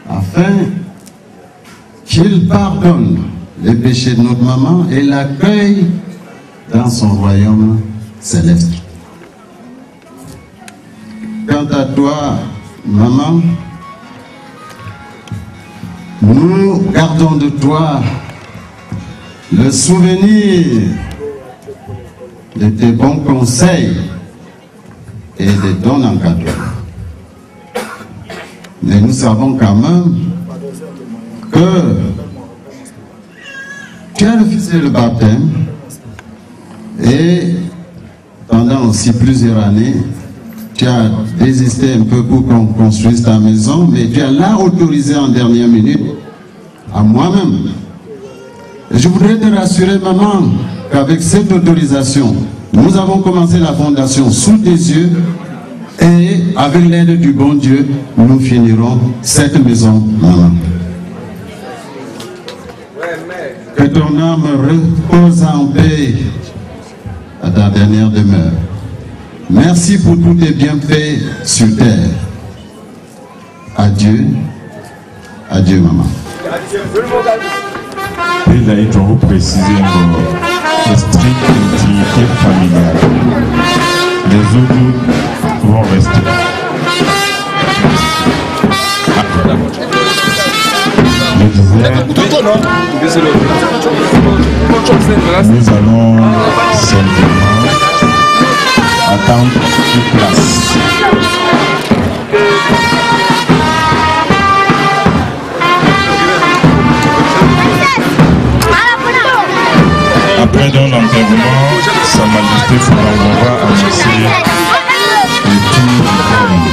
afin qu'il pardonne les péchés de notre maman et l'accueille dans son royaume céleste. Quant à toi, maman, nous gardons de toi le souvenir de tes bons conseils et de ton encadrement. Mais nous savons quand même que tu as refusé le baptême et pendant aussi plusieurs années, tu as désisté un peu pour qu'on construise ta maison, mais tu as là autorisé en dernière minute à moi-même. Et je voudrais te rassurer, maman, qu'avec cette autorisation, nous avons commencé la fondation sous tes yeux et avec l'aide du bon Dieu, nous finirons cette maison, maman. Que ton âme repose en paix à ta dernière demeure. Merci pour tous tes bienfaits sur terre. Adieu. Adieu, maman. Président, il faut préciser encore. et stricte intimité familiale. Les autres vont rester. Je disais, nous allons simplement attendre une place. Après dans l'enterrement, Sa Majesté Foucault va annoncer le tour du trône.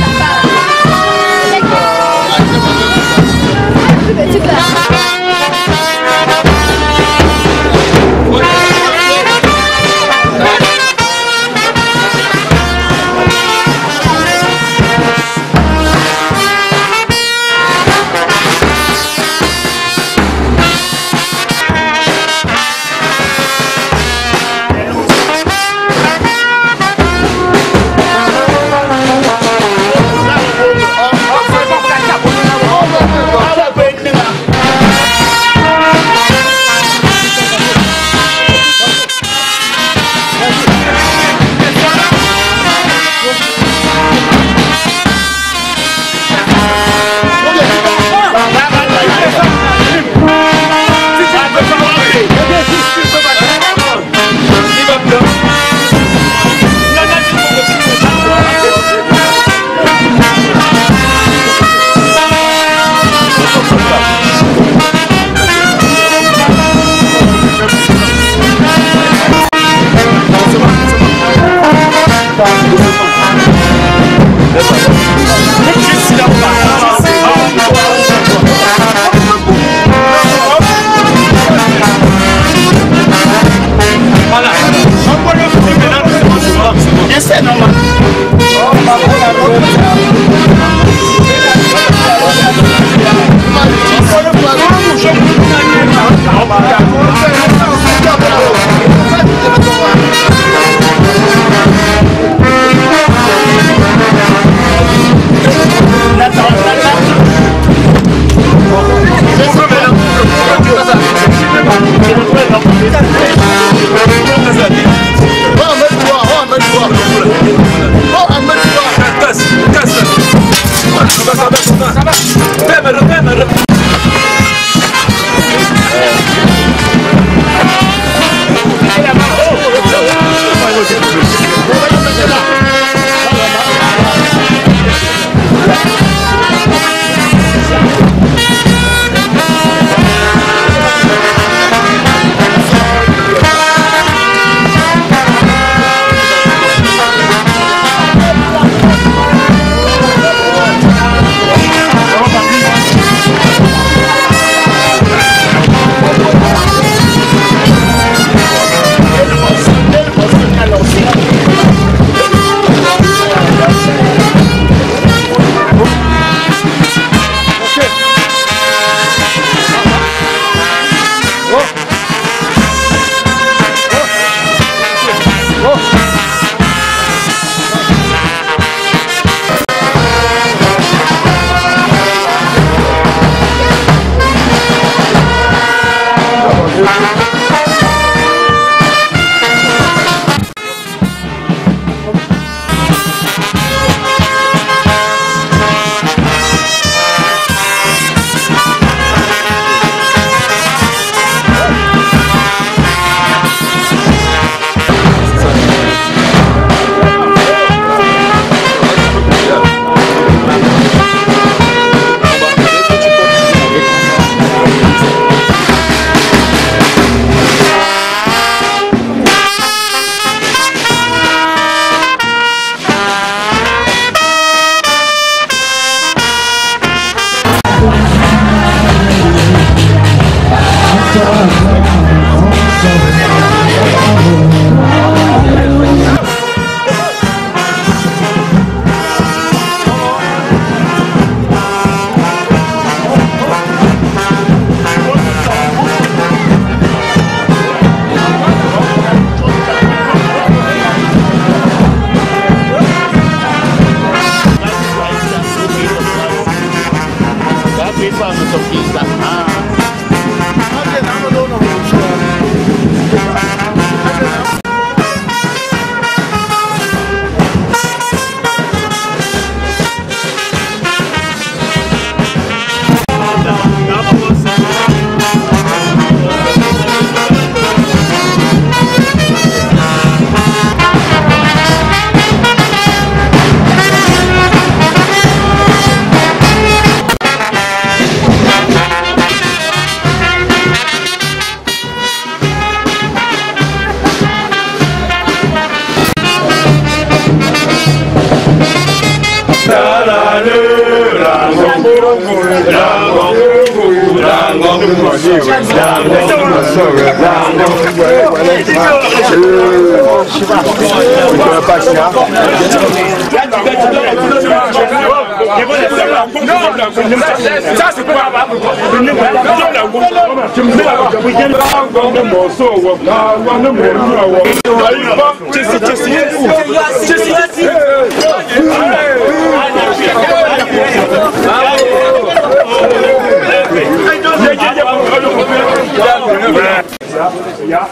Ça c'est pas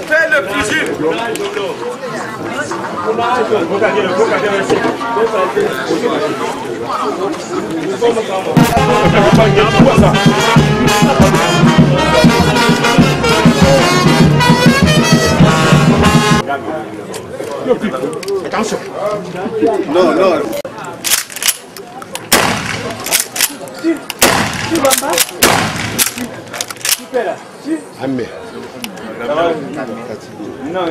fais le fusil. Attention. Non, non. Amé. Non,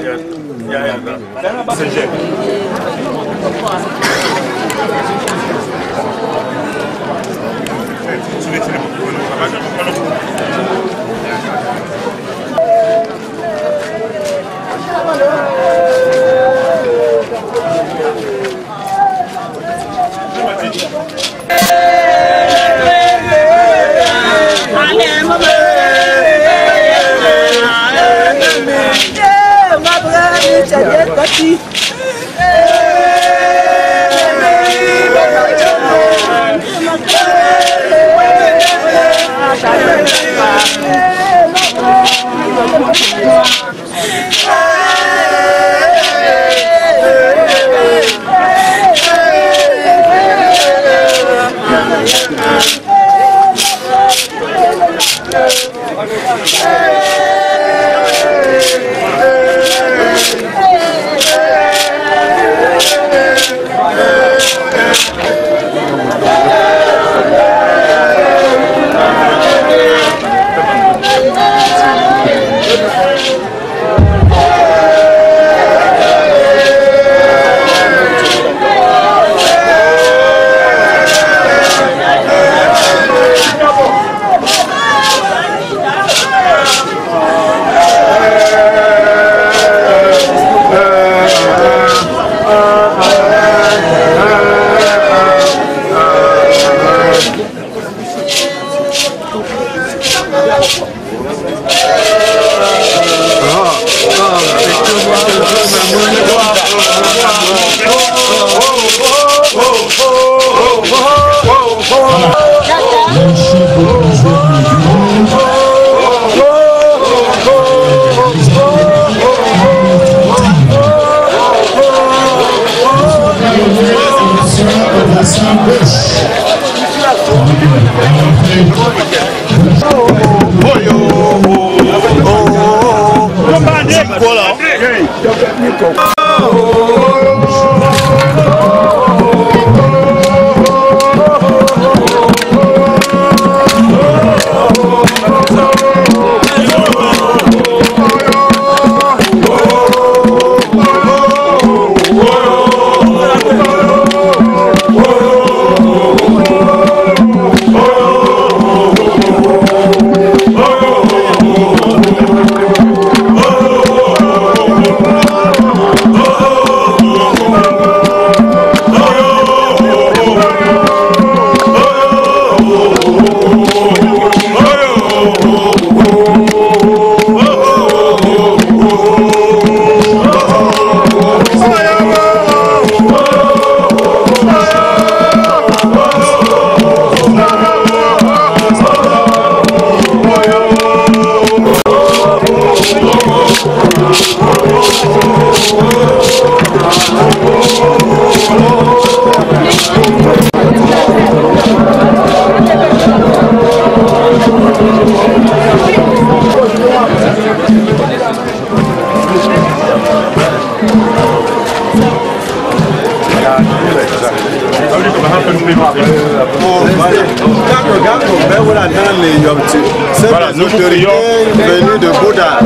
Voilà, nous autorités venues de Bouddha.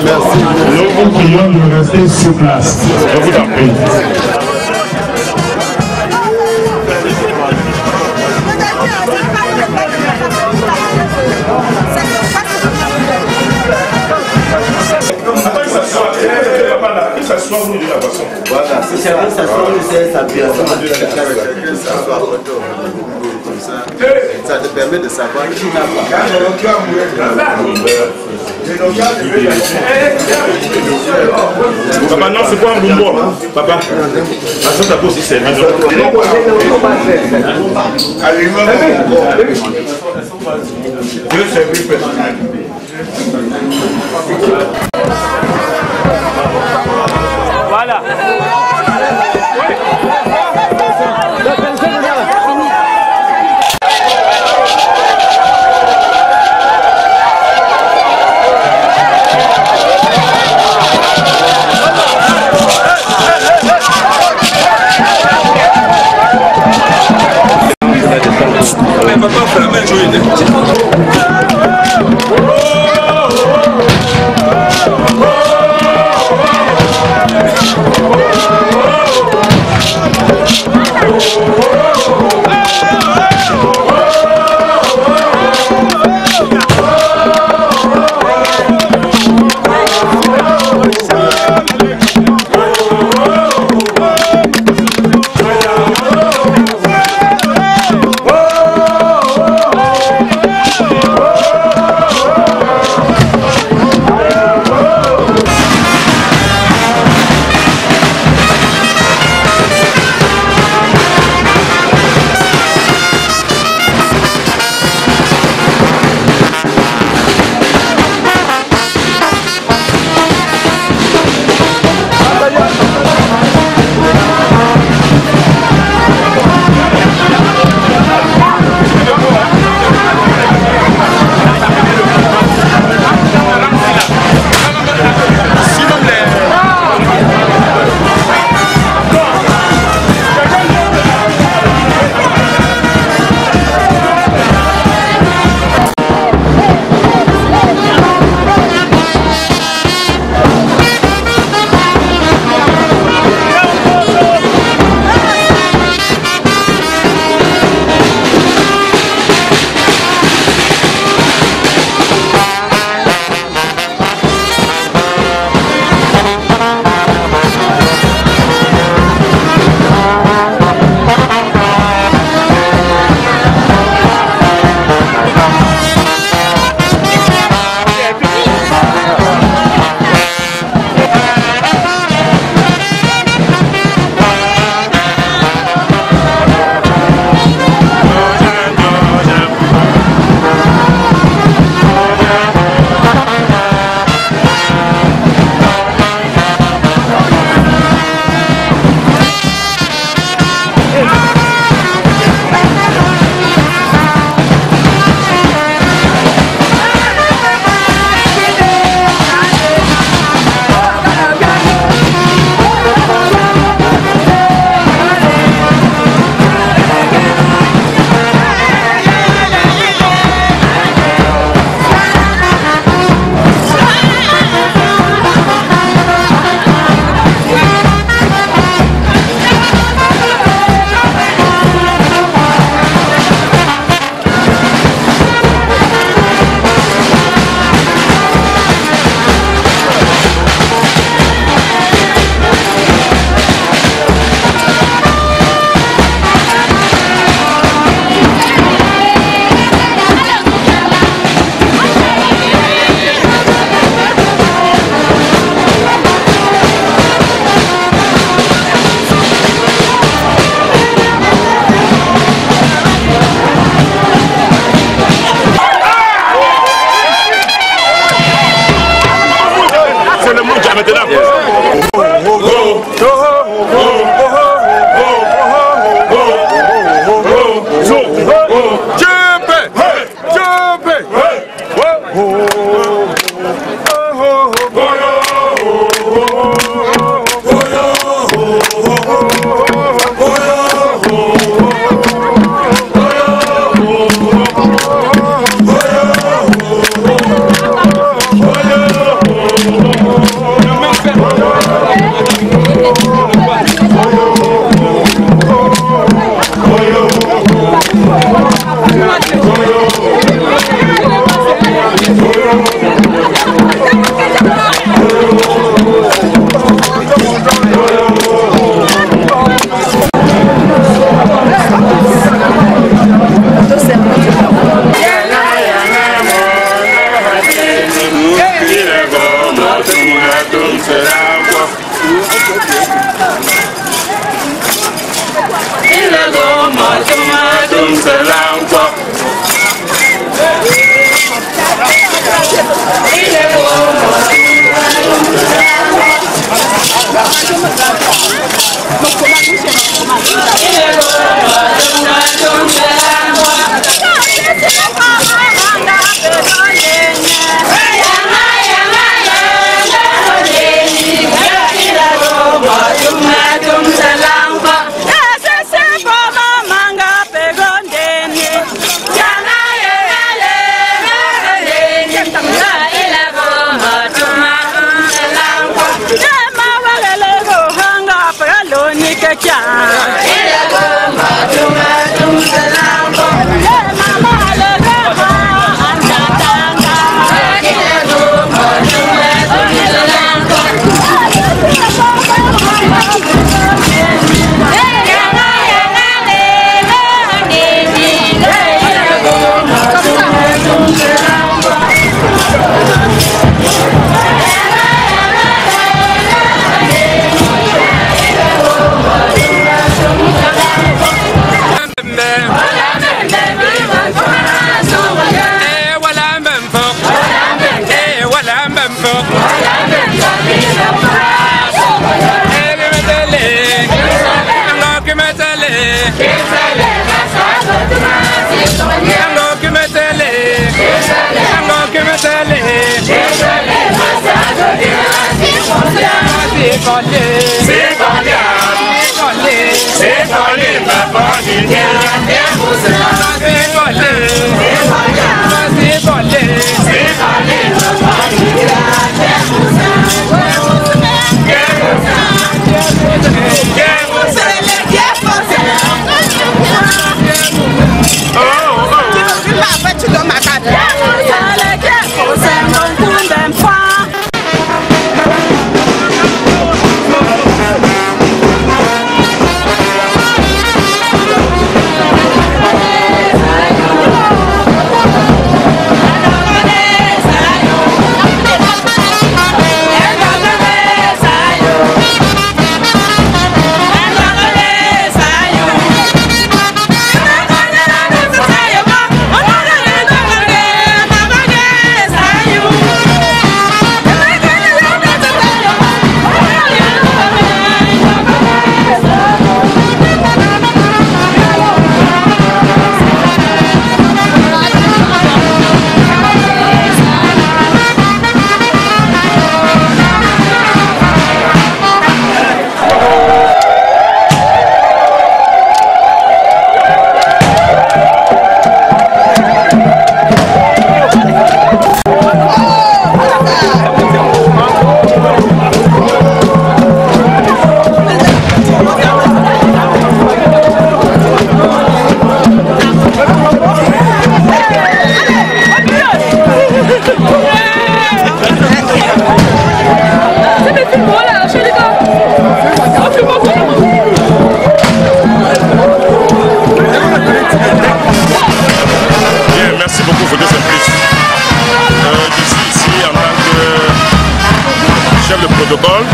Merci. Nous vous prions de rester sur place. Je vous en prie. Ça Si chacun s'assoit, on essaie de s'appuyer. Ça te permet de savoir qui n'a pas. Papa, non, c'est pas un bonbon. Papa, ça t'a aussi servi. Je vais servir personnellement. Voilà. Papa, fait la même chose.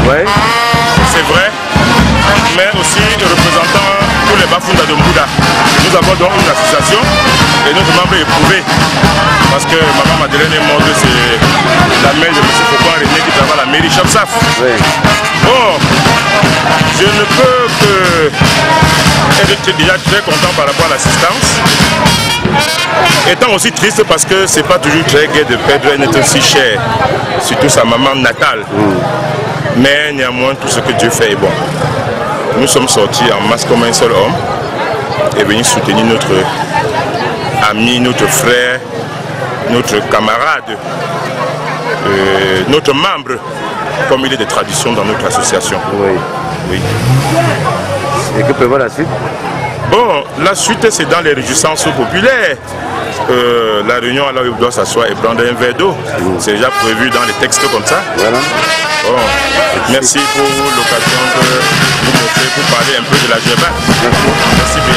Ouais. C'est vrai, mais aussi représentant tous les Bafunda de Mbouda. Nous avons donc une association et notre membre est éprouvé. Parce que maman Madeleine est morte, c'est la mère de M. Foucault René qui travaille à la mairie Chapsaf. Ouais. Bon, je ne peux que être déjà très content par rapport à l'assistance. Étant aussi triste parce que c'est pas toujours très gai de perdre un être si cher, surtout sa maman natale. Mais néanmoins, tout ce que Dieu fait est bon. Nous sommes sortis en masse comme un seul homme et venus soutenir notre ami, notre frère, notre camarade, notre membre, comme il est de tradition dans notre association. Oui. Oui. Et que prévoit la suite? Bon, la suite c'est dans les réjouissances populaires. La réunion à là où il doit s'asseoir et prendre un verre d'eau. C'est déjà prévu dans les textes comme ça. Voilà. Bon, merci pour l'occasion que vous m'offrez pour parler un peu de la GEBA. Merci bien.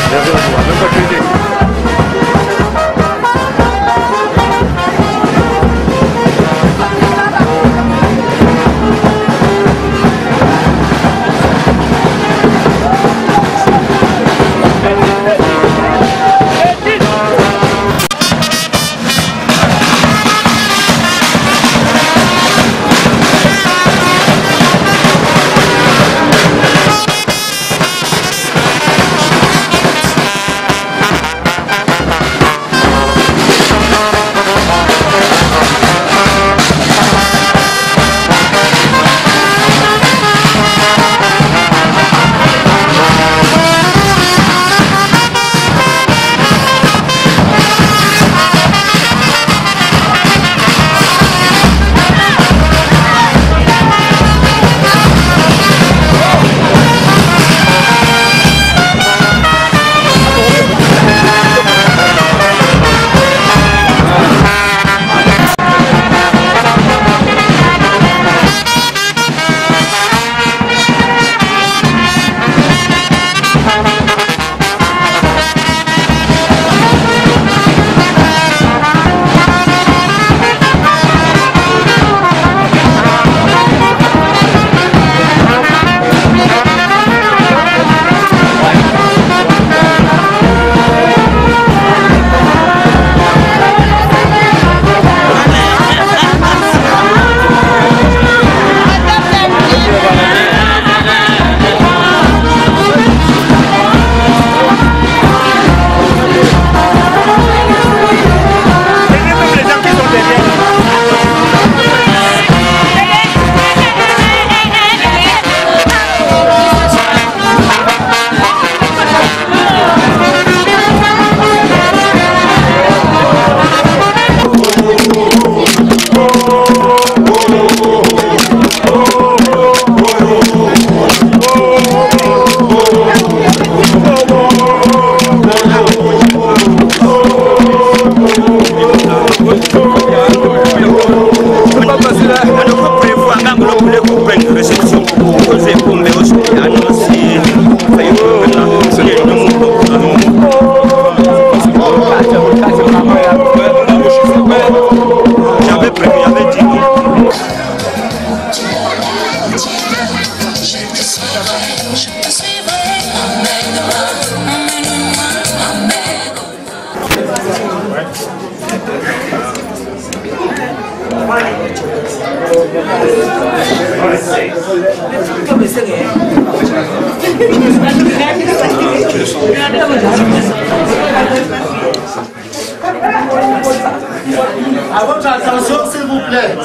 À votre attention, s'il vous plaît.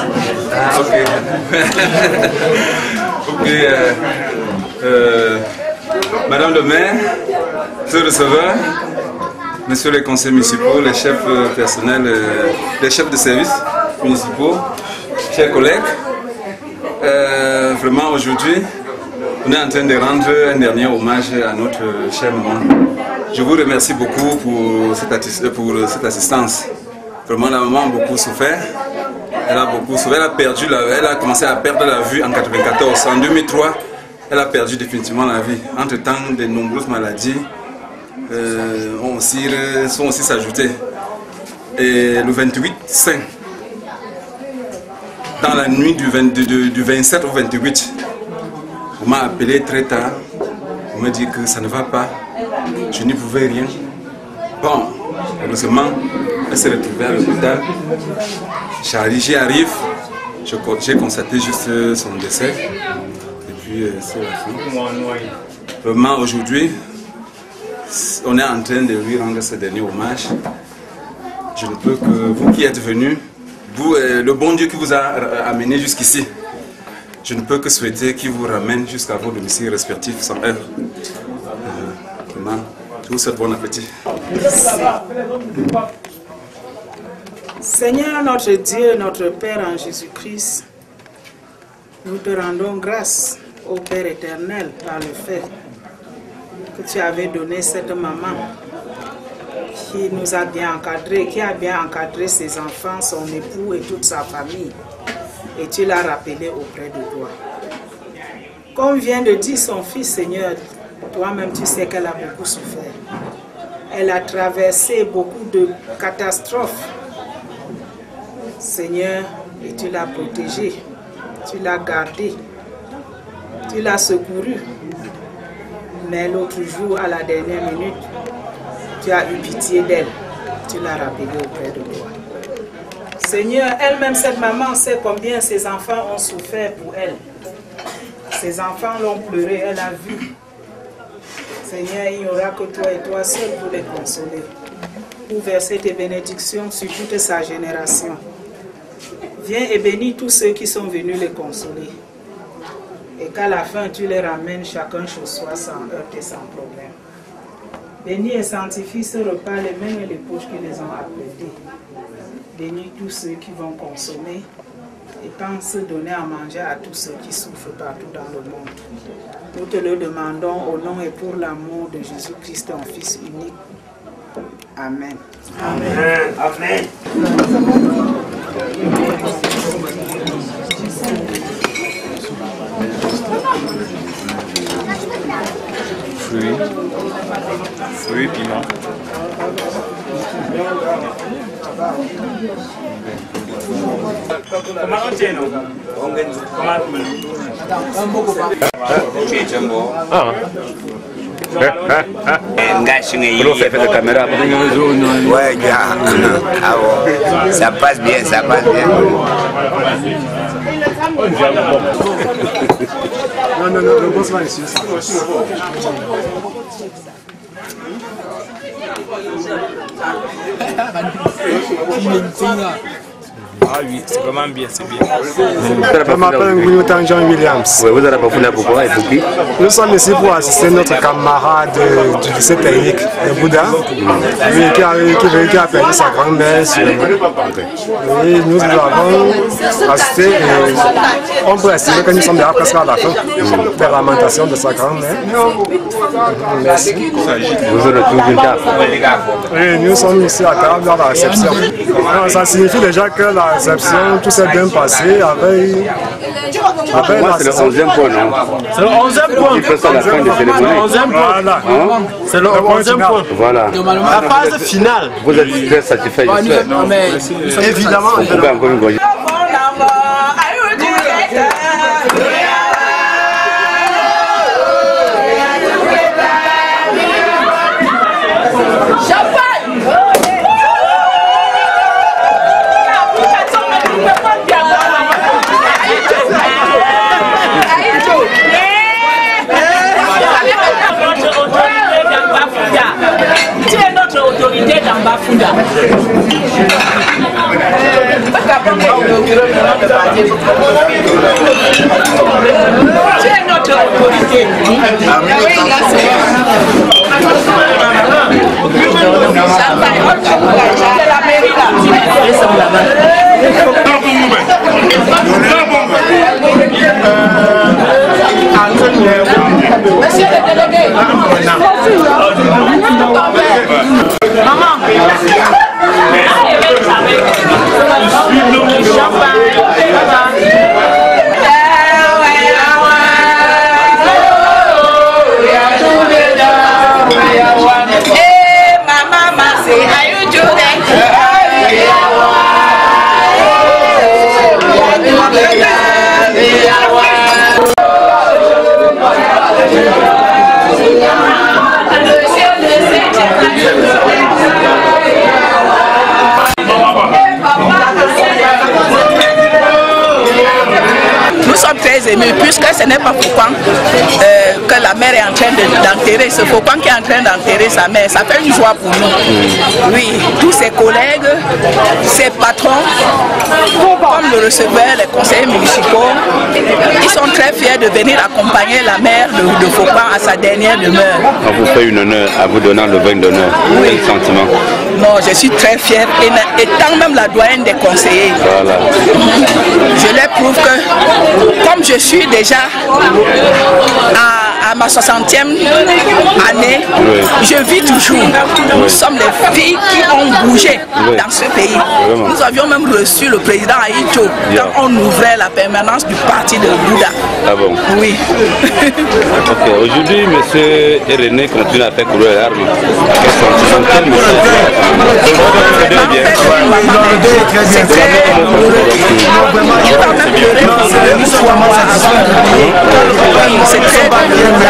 Ah, ok. Ok. Madame le maire, monsieur le receveur, messieurs les conseillers municipaux, les chefs personnels, les chefs de services municipaux, chers collègues, vraiment aujourd'hui, on est en train de rendre un dernier hommage à notre chère maman. Je vous remercie beaucoup pour cette assistance. Vraiment, la maman a beaucoup souffert. Elle a beaucoup souffert. Elle a commencé à perdre la vue en 1994. En 2003, elle a perdu définitivement la vie. Entre-temps, de nombreuses maladies sont aussi s'ajouter. Et le 28 5, dans la nuit du 27 au 28, on m'a appelé très tard. On m'a dit que ça ne va pas. Je n'y pouvais rien. Bon, heureusement, elle s'est retrouvée à l'hôpital. J'y arrive. J'ai constaté juste son décès. Et puis, c'est la fin. Vraiment, aujourd'hui, on est en train de lui rendre ce dernier hommage. Je ne peux que, vous qui êtes venus, vous, le bon Dieu qui vous a amené jusqu'ici, je ne peux que souhaiter qu'il vous ramène jusqu'à vos domiciles respectifs sans heure. Vraiment, je vous souhaite bon appétit. Seigneur notre Dieu, notre Père en Jésus-Christ, nous te rendons grâce au Père éternel par le fait que tu avais donné cette maman qui nous a bien encadrés, qui a bien encadré ses enfants, son époux et toute sa famille. Et tu l'as rappelé auprès de toi. Comme vient de dire son fils, Seigneur, toi-même tu sais qu'elle a beaucoup souffert. Elle a traversé beaucoup de catastrophes. Seigneur, et tu l'as protégée, tu l'as gardée, tu l'as secourue. Mais l'autre jour, à la dernière minute, tu as eu pitié d'elle, tu l'as rappelée auprès de toi. Seigneur, elle-même, cette maman, sait combien ses enfants ont souffert pour elle. Ses enfants l'ont pleuré, elle a vu. Seigneur, il n'y aura que toi et toi seul pour les consoler, pour verser tes bénédictions sur toute sa génération. Viens et bénis tous ceux qui sont venus les consoler. Et qu'à la fin, tu les ramènes chacun chez soi sans heurts et sans problème. Bénis et sanctifie ce repas, les mains et les poches qui les ont applaudis. Bénis tous ceux qui vont consommer et pense donner à manger à tous ceux qui souffrent partout dans le monde. Nous te le demandons au nom et pour l'amour de Jésus-Christ, ton Fils unique. Amen. Amen. Amen. Fruits, piment. Ouais, gars. Ah bon. Ça passe bien, ça passe bien. Non, le boss va ici. Ah oui, c'est vraiment bien, c'est bien. Je m'appelle Nguyutan John Williams. Oui, vous avez pas là pourquoi et pour qui? Nous sommes ici pour assister notre camarade du lycée technique de Bouddha, qui a perdu sa grand-mère. Et nous avons assisté et on peut estimer que nous sommes déjà presque à la fin des lamentations de sa grand-mère. Merci. Vous êtes tous tard. Et nous sommes ici à table dans la réception. Ça signifie déjà que la réception, tout s'est bien passé avec moi, c'est le 11e point, non? C'est le 11e point. Il fait ça à la fin de cérémonie. Voilà. C'est le 11e point. Voilà. La phase finale. Vous êtes très satisfait, j'espère. Évidemment. Vous pouvez encore une voix. Tu es notre autorité. C'est la mairie là. Monsieur le délégué. Maman. Nous sommes très émus puisque ce n'est pas Fauquan que la mère est en train d'enterrer. C'est Fauquan qui est en train d'enterrer sa mère. Ça fait une joie pour nous. Oui, tous ses collègues, ses patrons, comme le recevaient les conseillers municipaux, ils sont très fiers de venir accompagner la mère de Fauquan à sa dernière demeure. On vous fait une honneur à vous donnant le vin d'honneur. Oui. Quel sentiment? Non, je suis très fière, étant même la doyenne des conseillers. Voilà. Je leur prouve que, comme je suis déjà à ma 60e année, oui. Je vis toujours. Oui. Nous sommes les filles qui ont bougé dans ce pays. Vraiment. Nous avions même reçu le président Aïcho quand on ouvrait la permanence du parti de Bouddha. Ah bon? Oui. Okay. Aujourd'hui, M. René continue à faire courir l'arme. Quel sentiment? C'est très douloureux. Il va même pleurer pour une fois avant. C'est très douloureux. La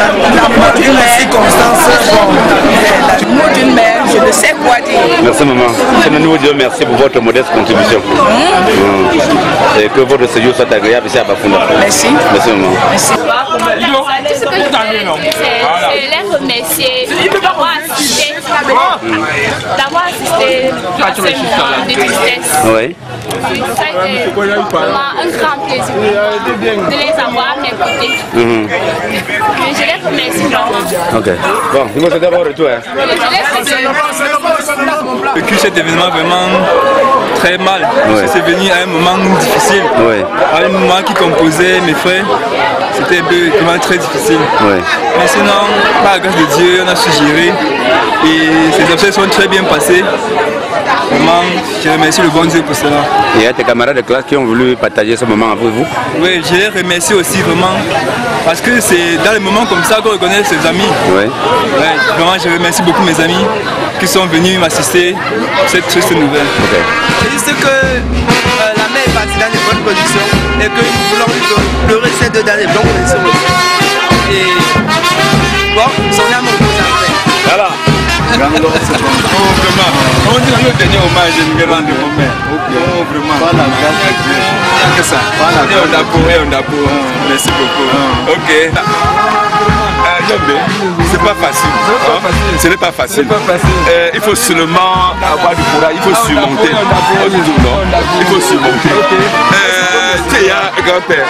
mort d'une mère, je ne sais quoi dire. Merci maman. C'est nous dire merci pour votre modeste contribution. Et que votre séjour soit agréable ici à Bafunda. Merci. Merci maman. Merci. C'est les remercier d'avoir assisté à ce moment de tristesse. Oui. Ça a été vraiment un grand plaisir de les avoir à mes côtés. Mais je les remercie vraiment. Ok. Bon, il faut d'abord retour. J'ai vécu cet événement vraiment très mal. Ouais. C'est venu à un moment difficile. Ouais. À un moment qui composait mes frères. C'était vraiment très difficile. Ouais. Mais sinon, par la grâce de Dieu, on a su gérer. Et ces obsèques sont très bien passées. Vraiment, je remercie le bon Dieu pour cela. Et il y a tes camarades de classe qui ont voulu partager ce moment avec vous? Oui, je les remercie aussi vraiment. Parce que c'est dans les moments comme ça qu'on reconnaît ses amis. Ouais. Ouais, vraiment, je remercie beaucoup mes amis qui sont venus m'assister à cette triste nouvelle. Okay. C'est juste que la mère est partie dans de bonnes conditions et que nous voulons lui pleurer ces 2 derniers blancs conditions. Et bon, son âme repose après. Voilà. Oh, vraiment. On dit que le dernier hommage, je vais rendre mon mère. Oh, vraiment. Voilà, rien que ça. Voilà, et on a pour. Merci beaucoup. Ok. C'est pas facile. Ce n'est pas facile. Il faut seulement avoir du courage. Il faut surmonter. Il faut surmonter. Tu es grand-père.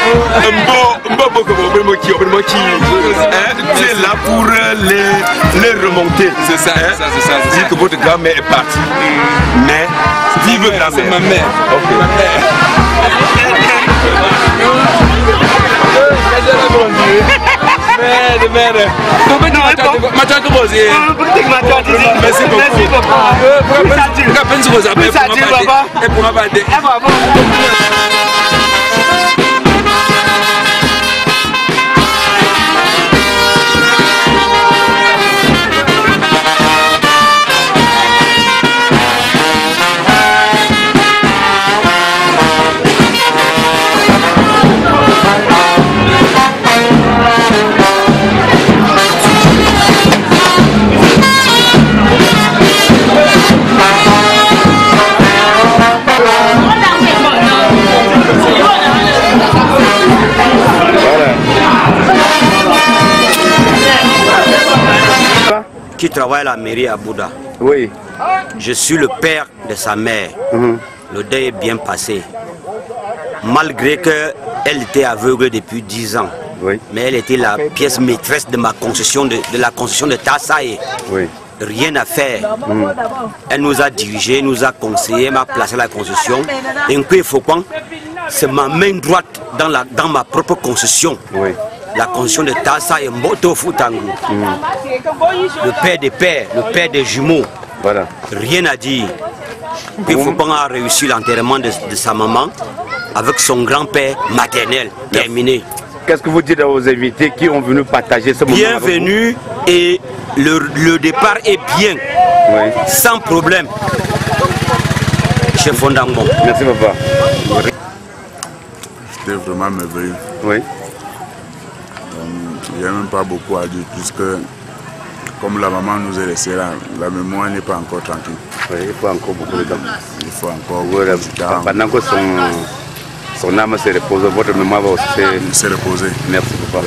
Tu es là pour les remonter. C'est ça. Dire que votre grand-mère est partie. Mais vive la mère. C'est ma mère. Merde. Merci beaucoup. Qui travaille à la mairie à Bouddha. Oui. Je suis le père de sa mère. Le deuil est bien passé. malgré qu'elle était aveugle depuis 10 ans. Oui. Mais elle était la pièce maîtresse de ma concession, de la concession de Tassaye. Oui. Rien à faire. Elle nous a dirigé, nous a conseillé, m'a placé à la concession. Et un peu Fauquan, c'est ma main droite dans ma propre concession. Oui. La concession de Tassa et Mboto Futangu. Le père des pères, le père des jumeaux. Voilà. Rien à dire. Puis Fauquan a réussi l'enterrement de sa maman avec son grand-père maternel. Terminé. Qu'est-ce que vous dites aux invités qui ont venu partager ce moment? Bienvenue et le départ est bien, oui. Sans problème. Chef Fondambo. Merci papa. C'était vraiment merveilleux. Oui. Il n'y a même pas beaucoup à dire puisque comme la maman nous a laissé là, la mémoire n'est pas encore tranquille. Oui, il faut encore beaucoup de temps. Il faut encore beaucoup de temps. Pendant que son âme se repose, votre mémoire va aussi se reposer. Merci papa.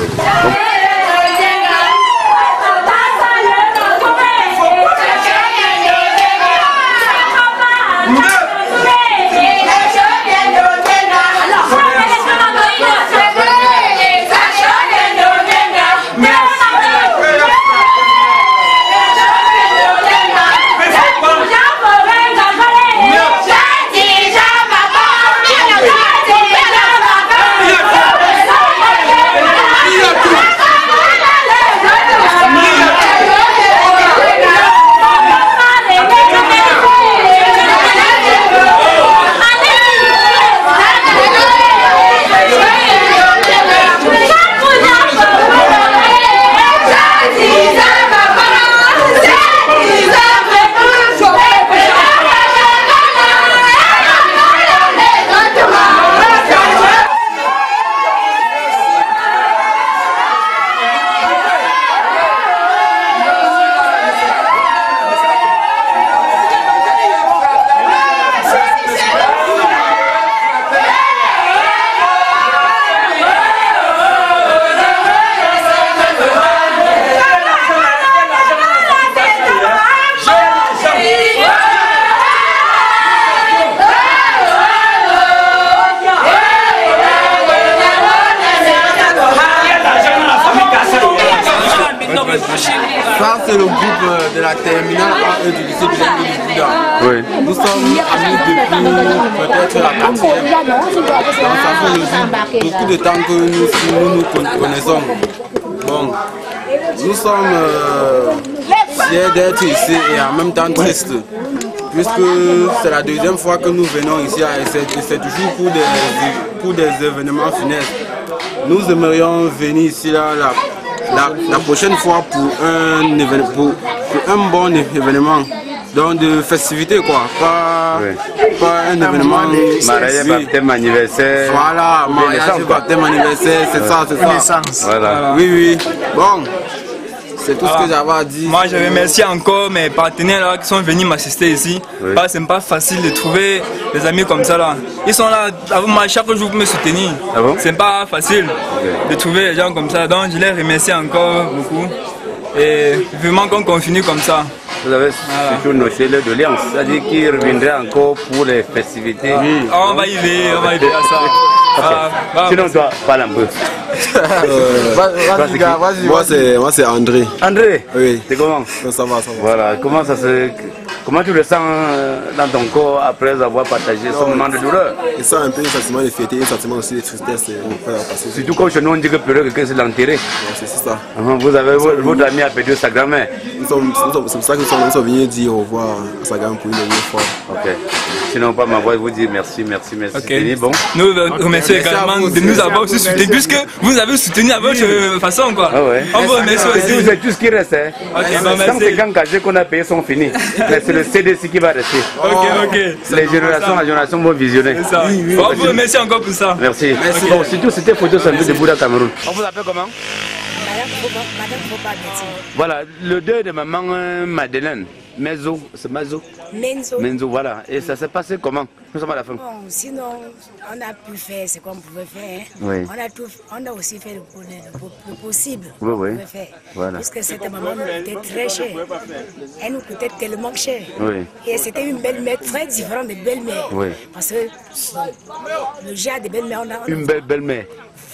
Ça, c'est le groupe de la terminale A1 du lycée bilingue du Bouddha. Oui. Nous sommes amis depuis peut-être la 4e. Donc ça fait beaucoup de temps que nous connaissons. Bon, nous sommes fiers d'être ici et en même temps tristes. Puisque c'est la deuxième fois que nous venons ici et c'est toujours pour des événements funestes. Nous aimerions venir ici la prochaine fois pour un événement, pour un bon événement, donc de festivité quoi, pas un événement mariage, baptême, anniversaire. Voilà, mariage, baptême, anniversaire, c'est ça. Voilà. Oui. Bon. C'est tout ce que j'avais à dire. Moi, je remercie encore mes partenaires là, qui sont venus m'assister ici. Oui. C'est pas facile de trouver des amis comme ça là. Ils sont là avec moi chaque jour pour me soutenir. Ah bon? C'est pas facile de trouver des gens comme ça. Donc, je les remercie encore beaucoup. Et vraiment qu'on continue comme ça. Vous avez surtout noté le de Léance, c'est-à-dire qu'il reviendrait encore pour les festivités. Oui. On va y aller à ça. Okay. Sinon, toi, parle un peu. Vas-y. Moi, c'est André. André? Oui. C'est comment? Ça va. Voilà, comment tu le sens dans ton corps après avoir partagé ce moment de douleur? Je sens un peu un sentiment de fierté, un sentiment aussi de tristesse. Surtout comme chez nous, on dit que pleurer quelqu'un, c'est l'enterrer. C'est ça. Vous avez votre ami a perdu sa grand-mère. C'est pour ça que nous sommes venus dire au revoir à sa grand-mère pour une dernière fois. Ok. Sinon, pas ma voix, vous dire merci. Okay. Bon. Nous remercions également de nous avoir aussi soutenu, puisque vous avez soutenu à votre façon quoi. Ah ouais. On vous remercie aussi. Vous êtes tout ce qui reste. Hein. Okay, les 150 cagés qu'on a payés sont finis. C'est le CDC qui va rester. Ok. Les générations vont visionner. Oui. On vous remercie encore pour ça. Merci. Bon, surtout c'était photo santé de Bouddha Cameroun. On vous appelle comment? Madame Foba. Voilà, le deuil de maman Madeleine. Menzo, c'est Menzo. Menzo. Menzo, voilà. Et ça s'est passé comment? Nous sommes à la fin. Bon, sinon, on a pu faire ce qu'on pouvait faire. Hein. Oui. On a aussi fait le possible. Oui, oui. On pouvait faire. Voilà. Parce que cette maman nous coûtait très cher. Elle nous coûtait tellement cher. Oui. Et c'était une belle-mère très différente de belle-mère. Oui. Parce que le genre de belle-mère, on a... Une belle-mère.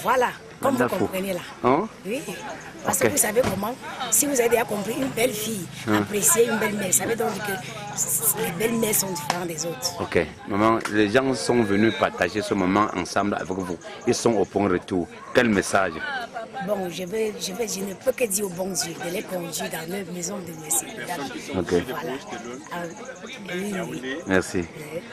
Voilà, comme vous comprenez là. Hein? Oui. Parce que vous savez comment, si vous avez déjà compris une belle fille, apprécier une belle-mère, ça veut donc dire que les belles-mères sont différentes des autres. Ok. Maman, les gens sont venus partager ce moment ensemble avec vous. Ils sont au point de retour. Quel message? Bon, je ne peux que dire au bon Dieu de les conduire dans leur maison de merci. Ok. Voilà. Oui, oui. Merci.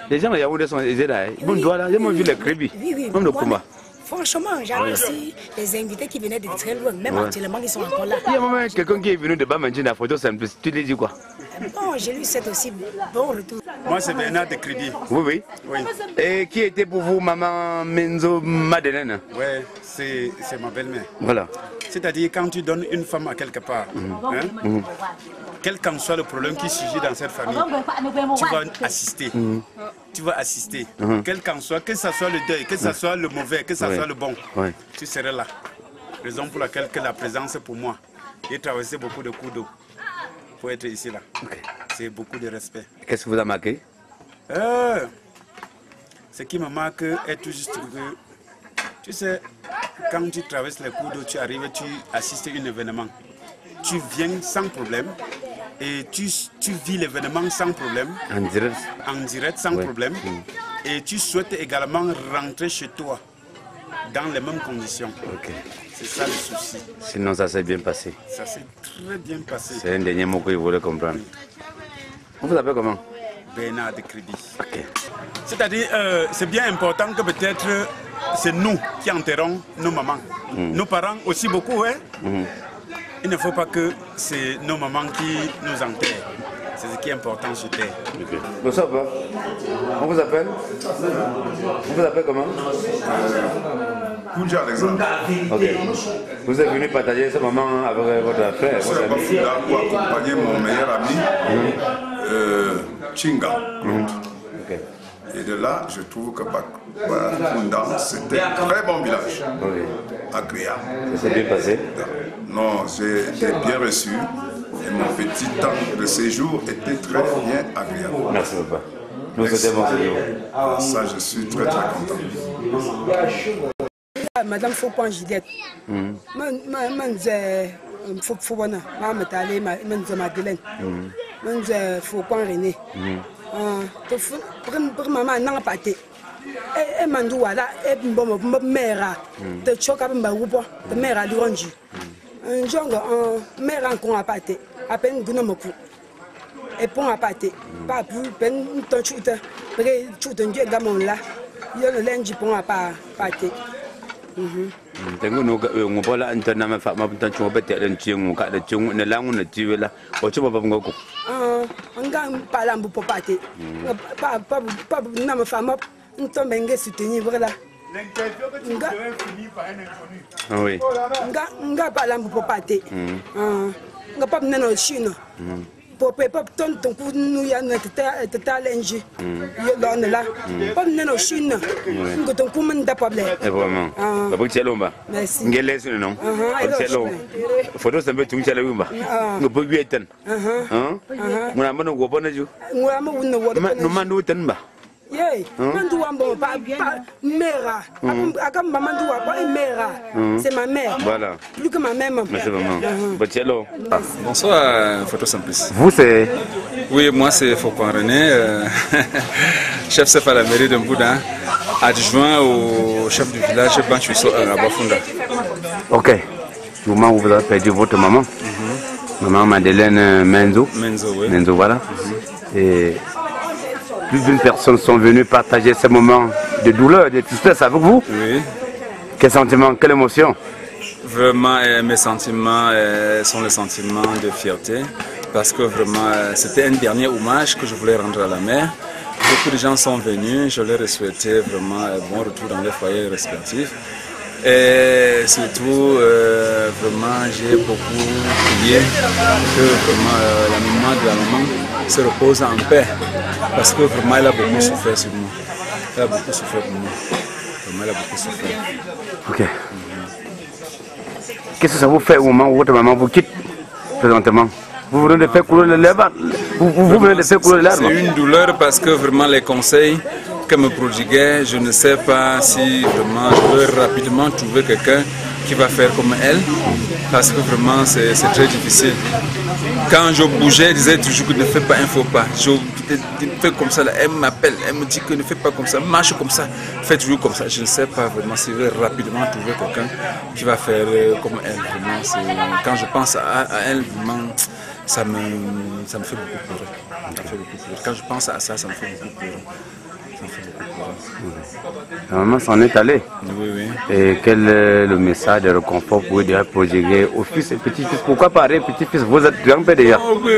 Les gens à Yaoundé sont là. Bon, doigt là, j'ai vu les crébis. Oui, oui. Même le combat. Franchement, j'avais aussi des invités qui venaient de très loin, même actuellement ils sont encore là. Il y a même quelqu'un qui est venu de Bamandji, la photo simple. Tu lui dis quoi? Bon, j'ai lu cette aussi, bon retour. Moi, c'est Bernard de Crédit. Oui, oui. Et qui était pour vous, maman Menzo Madeleine? Oui, c'est ma belle-mère. Voilà. C'est-à-dire, quand tu donnes une femme à quelque part, quel qu'en soit le problème qui surgit dans cette famille, tu vas assister. Tu vas assister. Quel qu'en soit, que ce soit le deuil, que ce soit le mauvais, que ce soit le bon, tu serais là. Raison pour laquelle que la présence pour moi. J'ai traversé beaucoup de coups d'eau pour être ici là. C'est beaucoup de respect. Qu'est-ce qui vous a marqué? Ce qui me marque est tout juste que, tu sais, quand tu traverses les coups d'eau, tu arrives, tu assistes à un événement. Tu viens sans problème et tu vis l'événement sans problème. En direct, sans problème. Et tu souhaites également rentrer chez toi dans les mêmes conditions. C'est ça le souci. Sinon, ça s'est bien passé. Ça s'est très bien passé. C'est un dernier mot que je voulais comprendre. On vous appelle comment? Bernard de Crédit. C'est-à-dire, c'est bien important que peut-être c'est nous qui enterrons nos mamans. Nos parents aussi beaucoup, hein? Il ne faut pas que c'est nos mamans qui nous enterrent. C'est ce qui est important sur Terre. Bonsoir, papa. On vous appelle? On vous appelle comment? Koudja, Alexandre. Ok. Vous êtes venu partager ce moment avec votre frère? Je suis là pour accompagner mon meilleur ami, Chinga. Et de là, je trouve que Bakunda, c'était un très bon village. Agréable. Ça s'est bien passé? Non, j'ai bien reçu. Et mon petit temps de séjour était très bien agréable. Merci, papa. Nous souhaitons bon séjour. Ça, je suis très content. Madame Foupan Gidette. Foubana, Madeleine. Foupan René. Maman n'a pas été. Et Mandoua, là, et mère, de Chokabamba, de mère à Duranji. Un jour, mère en a pâté, à peine Gunamoku. Et pour a pâté, pas plus, peine, ton chute, tout un dieu gamon là, il y a le lundi pour a pas pâté. Tengo no ngobola antana ma fa ma tanchu obete den chingu ka de chingu ne langu ne tiwela o chuba ba ngoko anga palambu popate pa na ma fa ma ntombe nge soutenir voilà l'interview que tu devais finir par un inconnu. Oui. Nga palambu popate nga pa neno chino popé pop ton coup nous ya na tata lenji yo don là pop neno chino ngo ton coup man da problème vraiment ba bu chelomba ngele sunu non chelo photo sembe tu chelo wimba ngo bu wieten nguna mano go bonaju ngura mo wunno wo no mandu ten ba Yey, mandu wambo pa mère. Akam mandu wa pas mère. C'est ma mère. Voilà. Plus que ma mère. Merci vraiment. Bochello. Bonsoir, Photo Simplice. Vous c'est? Oui, moi c'est Foupan René, chef chef à la mairie de Mbouda, adjoint au chef du village Banchuiso à Bafunda. Ok. Au moment où vous avez perdu votre maman, maman Madeleine Menzo. Menzo, oui. Menzo, voilà. Et plus d'une personne sont venues partager ces moments de douleur, de tristesse avec vous. Oui. Quel sentiment, quelle émotion? Vraiment, mes sentiments sont les sentiments de fierté. Parce que vraiment, c'était un dernier hommage que je voulais rendre à la mère. Beaucoup de gens sont venus, je leur ai souhaité vraiment un bon retour dans les foyers respectifs. Et Et surtout, vraiment, j'ai beaucoup prié que vraiment la mémoire de la maman se repose en paix. Parce que vraiment, elle a beaucoup souffert sur nous. Elle a beaucoup souffert pour nous. Vraiment, elle a beaucoup souffert. Ok. Qu'est-ce que ça vous fait au moment où votre maman vous quitte présentement? Vous venez de faire couler les larmes. Vous venez de faire couler les larmes. C'est une douleur parce que vraiment les conseils qu'elle me prodiguait, je ne sais pas si vraiment je veux rapidement trouver quelqu'un qui va faire comme elle, parce que vraiment c'est très difficile. Quand je bougeais, elle disait toujours que ne fais pas un faux pas. Je fais comme ça, là. Elle m'appelle, elle me dit que ne fais pas comme ça, marche comme ça, fais toujours comme ça. Je ne sais pas vraiment si je vais rapidement trouver quelqu'un qui va faire comme elle. Vraiment, quand je pense à elle, vraiment, ça me fait beaucoup pleurer. Ça me fait beaucoup pleurer. Quand je pense à ça, ça me fait beaucoup pleurer. La maman s'en est allée. Oui, oui. Et quel est le message de réconfort pour vous prodiguer aux fils et petits-fils? Pourquoi parler petits-fils? Vous êtes grand-père déjà. Oh, oui.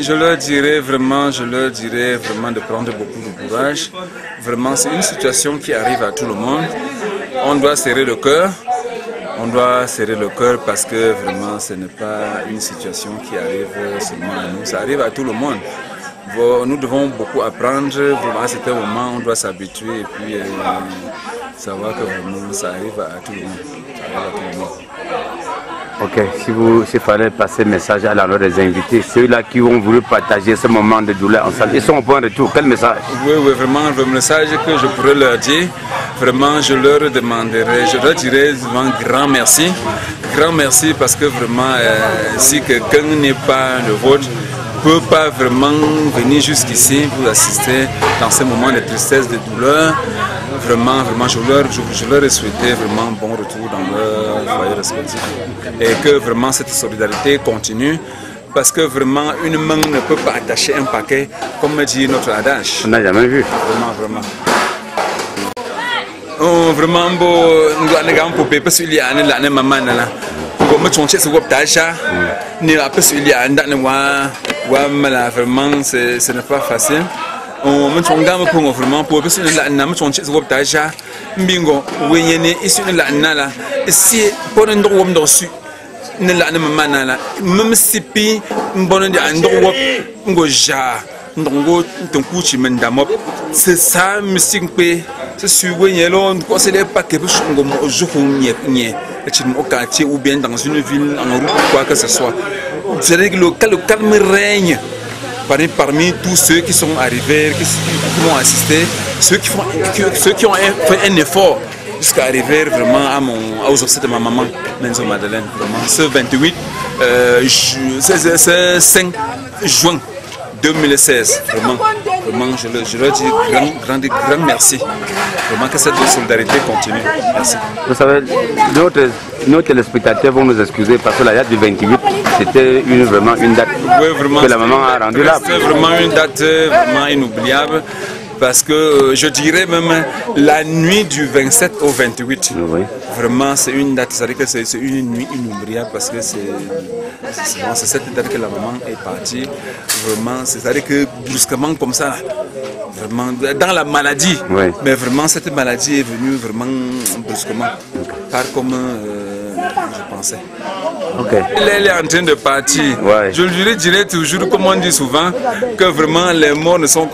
Je leur dirais vraiment de prendre beaucoup de courage. Vraiment, c'est une situation qui arrive à tout le monde. On doit serrer le cœur. On doit serrer le cœur parce que vraiment, ce n'est pas une situation qui arrive seulement à nous. Ça arrive à tout le monde. Nous devons beaucoup apprendre. À certains moments, on doit s'habituer et puis savoir que vraiment, ça arrive à tout le monde. Ok, s'il fallait passer le message à l'endroit des invités, ceux-là qui ont voulu partager ce moment de douleur ensemble, ils sont au point de tout. Quel message? Oui, vraiment, le message que je pourrais leur dire, vraiment, je leur demanderai, je leur dirais vraiment grand merci. Grand merci parce que vraiment, si quelqu'un n'est pas le vôtre, ne peut pas vraiment venir jusqu'ici pour assister dans ces moments de tristesse, de douleur. Vraiment, je leur ai souhaité vraiment un bon retour dans leur foyer respectif. Et que vraiment cette solidarité continue. Parce que vraiment, une main ne peut pas attacher un paquet, comme dit notre adage. On n'a jamais vu. Vraiment. Oh, vraiment, vraiment, ce n'est pas facile. On me trompe pour vraiment pour parce que la nam son chez wop taja mbingo wenyene isu la nala si pour ndo wom do su ne la nam manala même sipi mbono de ndo wop ngo ja ndongo tonku chi mendamop c'est ça musique c'est su wenyelo ko c'est les paquets pour ngo mo jour nye et au quartier ou bien dans une ville en route quoi que ce soit c'est que le calme règne parmi tous ceux qui sont arrivés, qui m'ont assisté, ceux qui ont fait un effort jusqu'à arriver vraiment aux obsèques de ma maman, Menzo Madeleine. Vraiment, ce 5 juin 2016, vraiment, je leur dis grand merci. Vraiment que cette solidarité continue. Merci. Vous savez, nos téléspectateurs vont nous excuser parce que la date du 28, c'était vraiment une date que la maman a rendue là. C'est vraiment une date vraiment inoubliable. Parce que je dirais même la nuit du 27 au 28, vraiment c'est une date, c'est-à-dire que c'est une nuit inoubliable parce que c'est cette date que la maman est partie, vraiment, c'est-à-dire que brusquement comme ça, vraiment dans la maladie, mais vraiment cette maladie est venue vraiment brusquement, pas comme je pensais. Elle est en train de partir. Je lui dirais toujours, comme on dit souvent, que vraiment les morts ne sont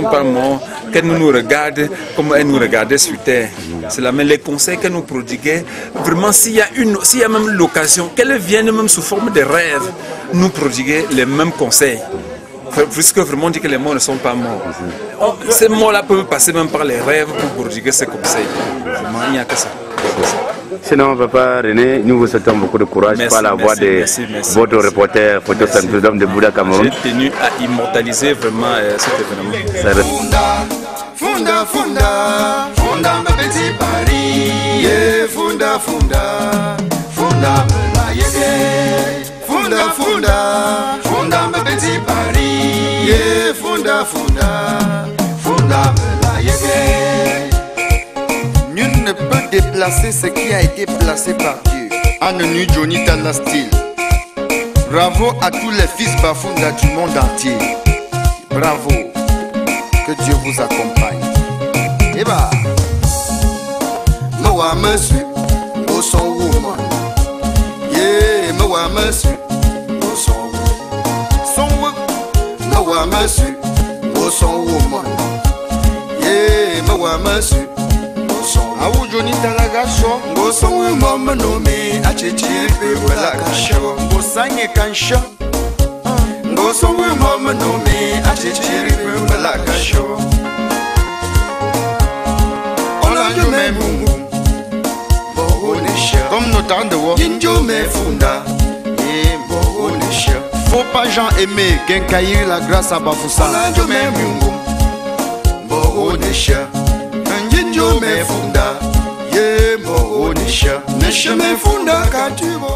pas morts, qu'elle nous regarde comme elle nous regardait sur terre. C'est là, mais les conseils qu'elle nous prodiguait, vraiment s'il y a même l'occasion, qu'elle vienne même sous forme de rêve, nous prodiguer les mêmes conseils. Puisque vraiment on dit que les morts ne sont pas morts. Ces morts-là peuvent passer même par les rêves pour prodiguer ces conseils. Vraiment, il n'y a que ça. Sinon, papa René, nous vous souhaitons beaucoup de courage par la voix de votre reporter, photosynthèse de Bouddha Cameroun. J'ai tenu à immortaliser vraiment cet événement. Funda, petit Paris, funda, petit Paris, funda, nul ne peut déplacer ce qui a été placé par Dieu. Anonu Johnny dans la style. Bravo à tous les fils Bafunda du monde entier. Bravo. Que Dieu vous accompagne. Et bah, Moa monsieur, au masu, go son woman. Yeah, ma masu. Awu Johnny Talagaso, go son woman no me, a chichi people like a show, go sang a can show. Go son woman no me, a chichi people like a show. All I do me boom, comme nos temps de war. Jinjo me funda, et bohonisha. Faut pas Jean aimer, Genkaïr la grâce à Bafoussa. All I do me boom, bohonisha. Jinjo me funda, ye bohonisha. Neshe me funda katubo.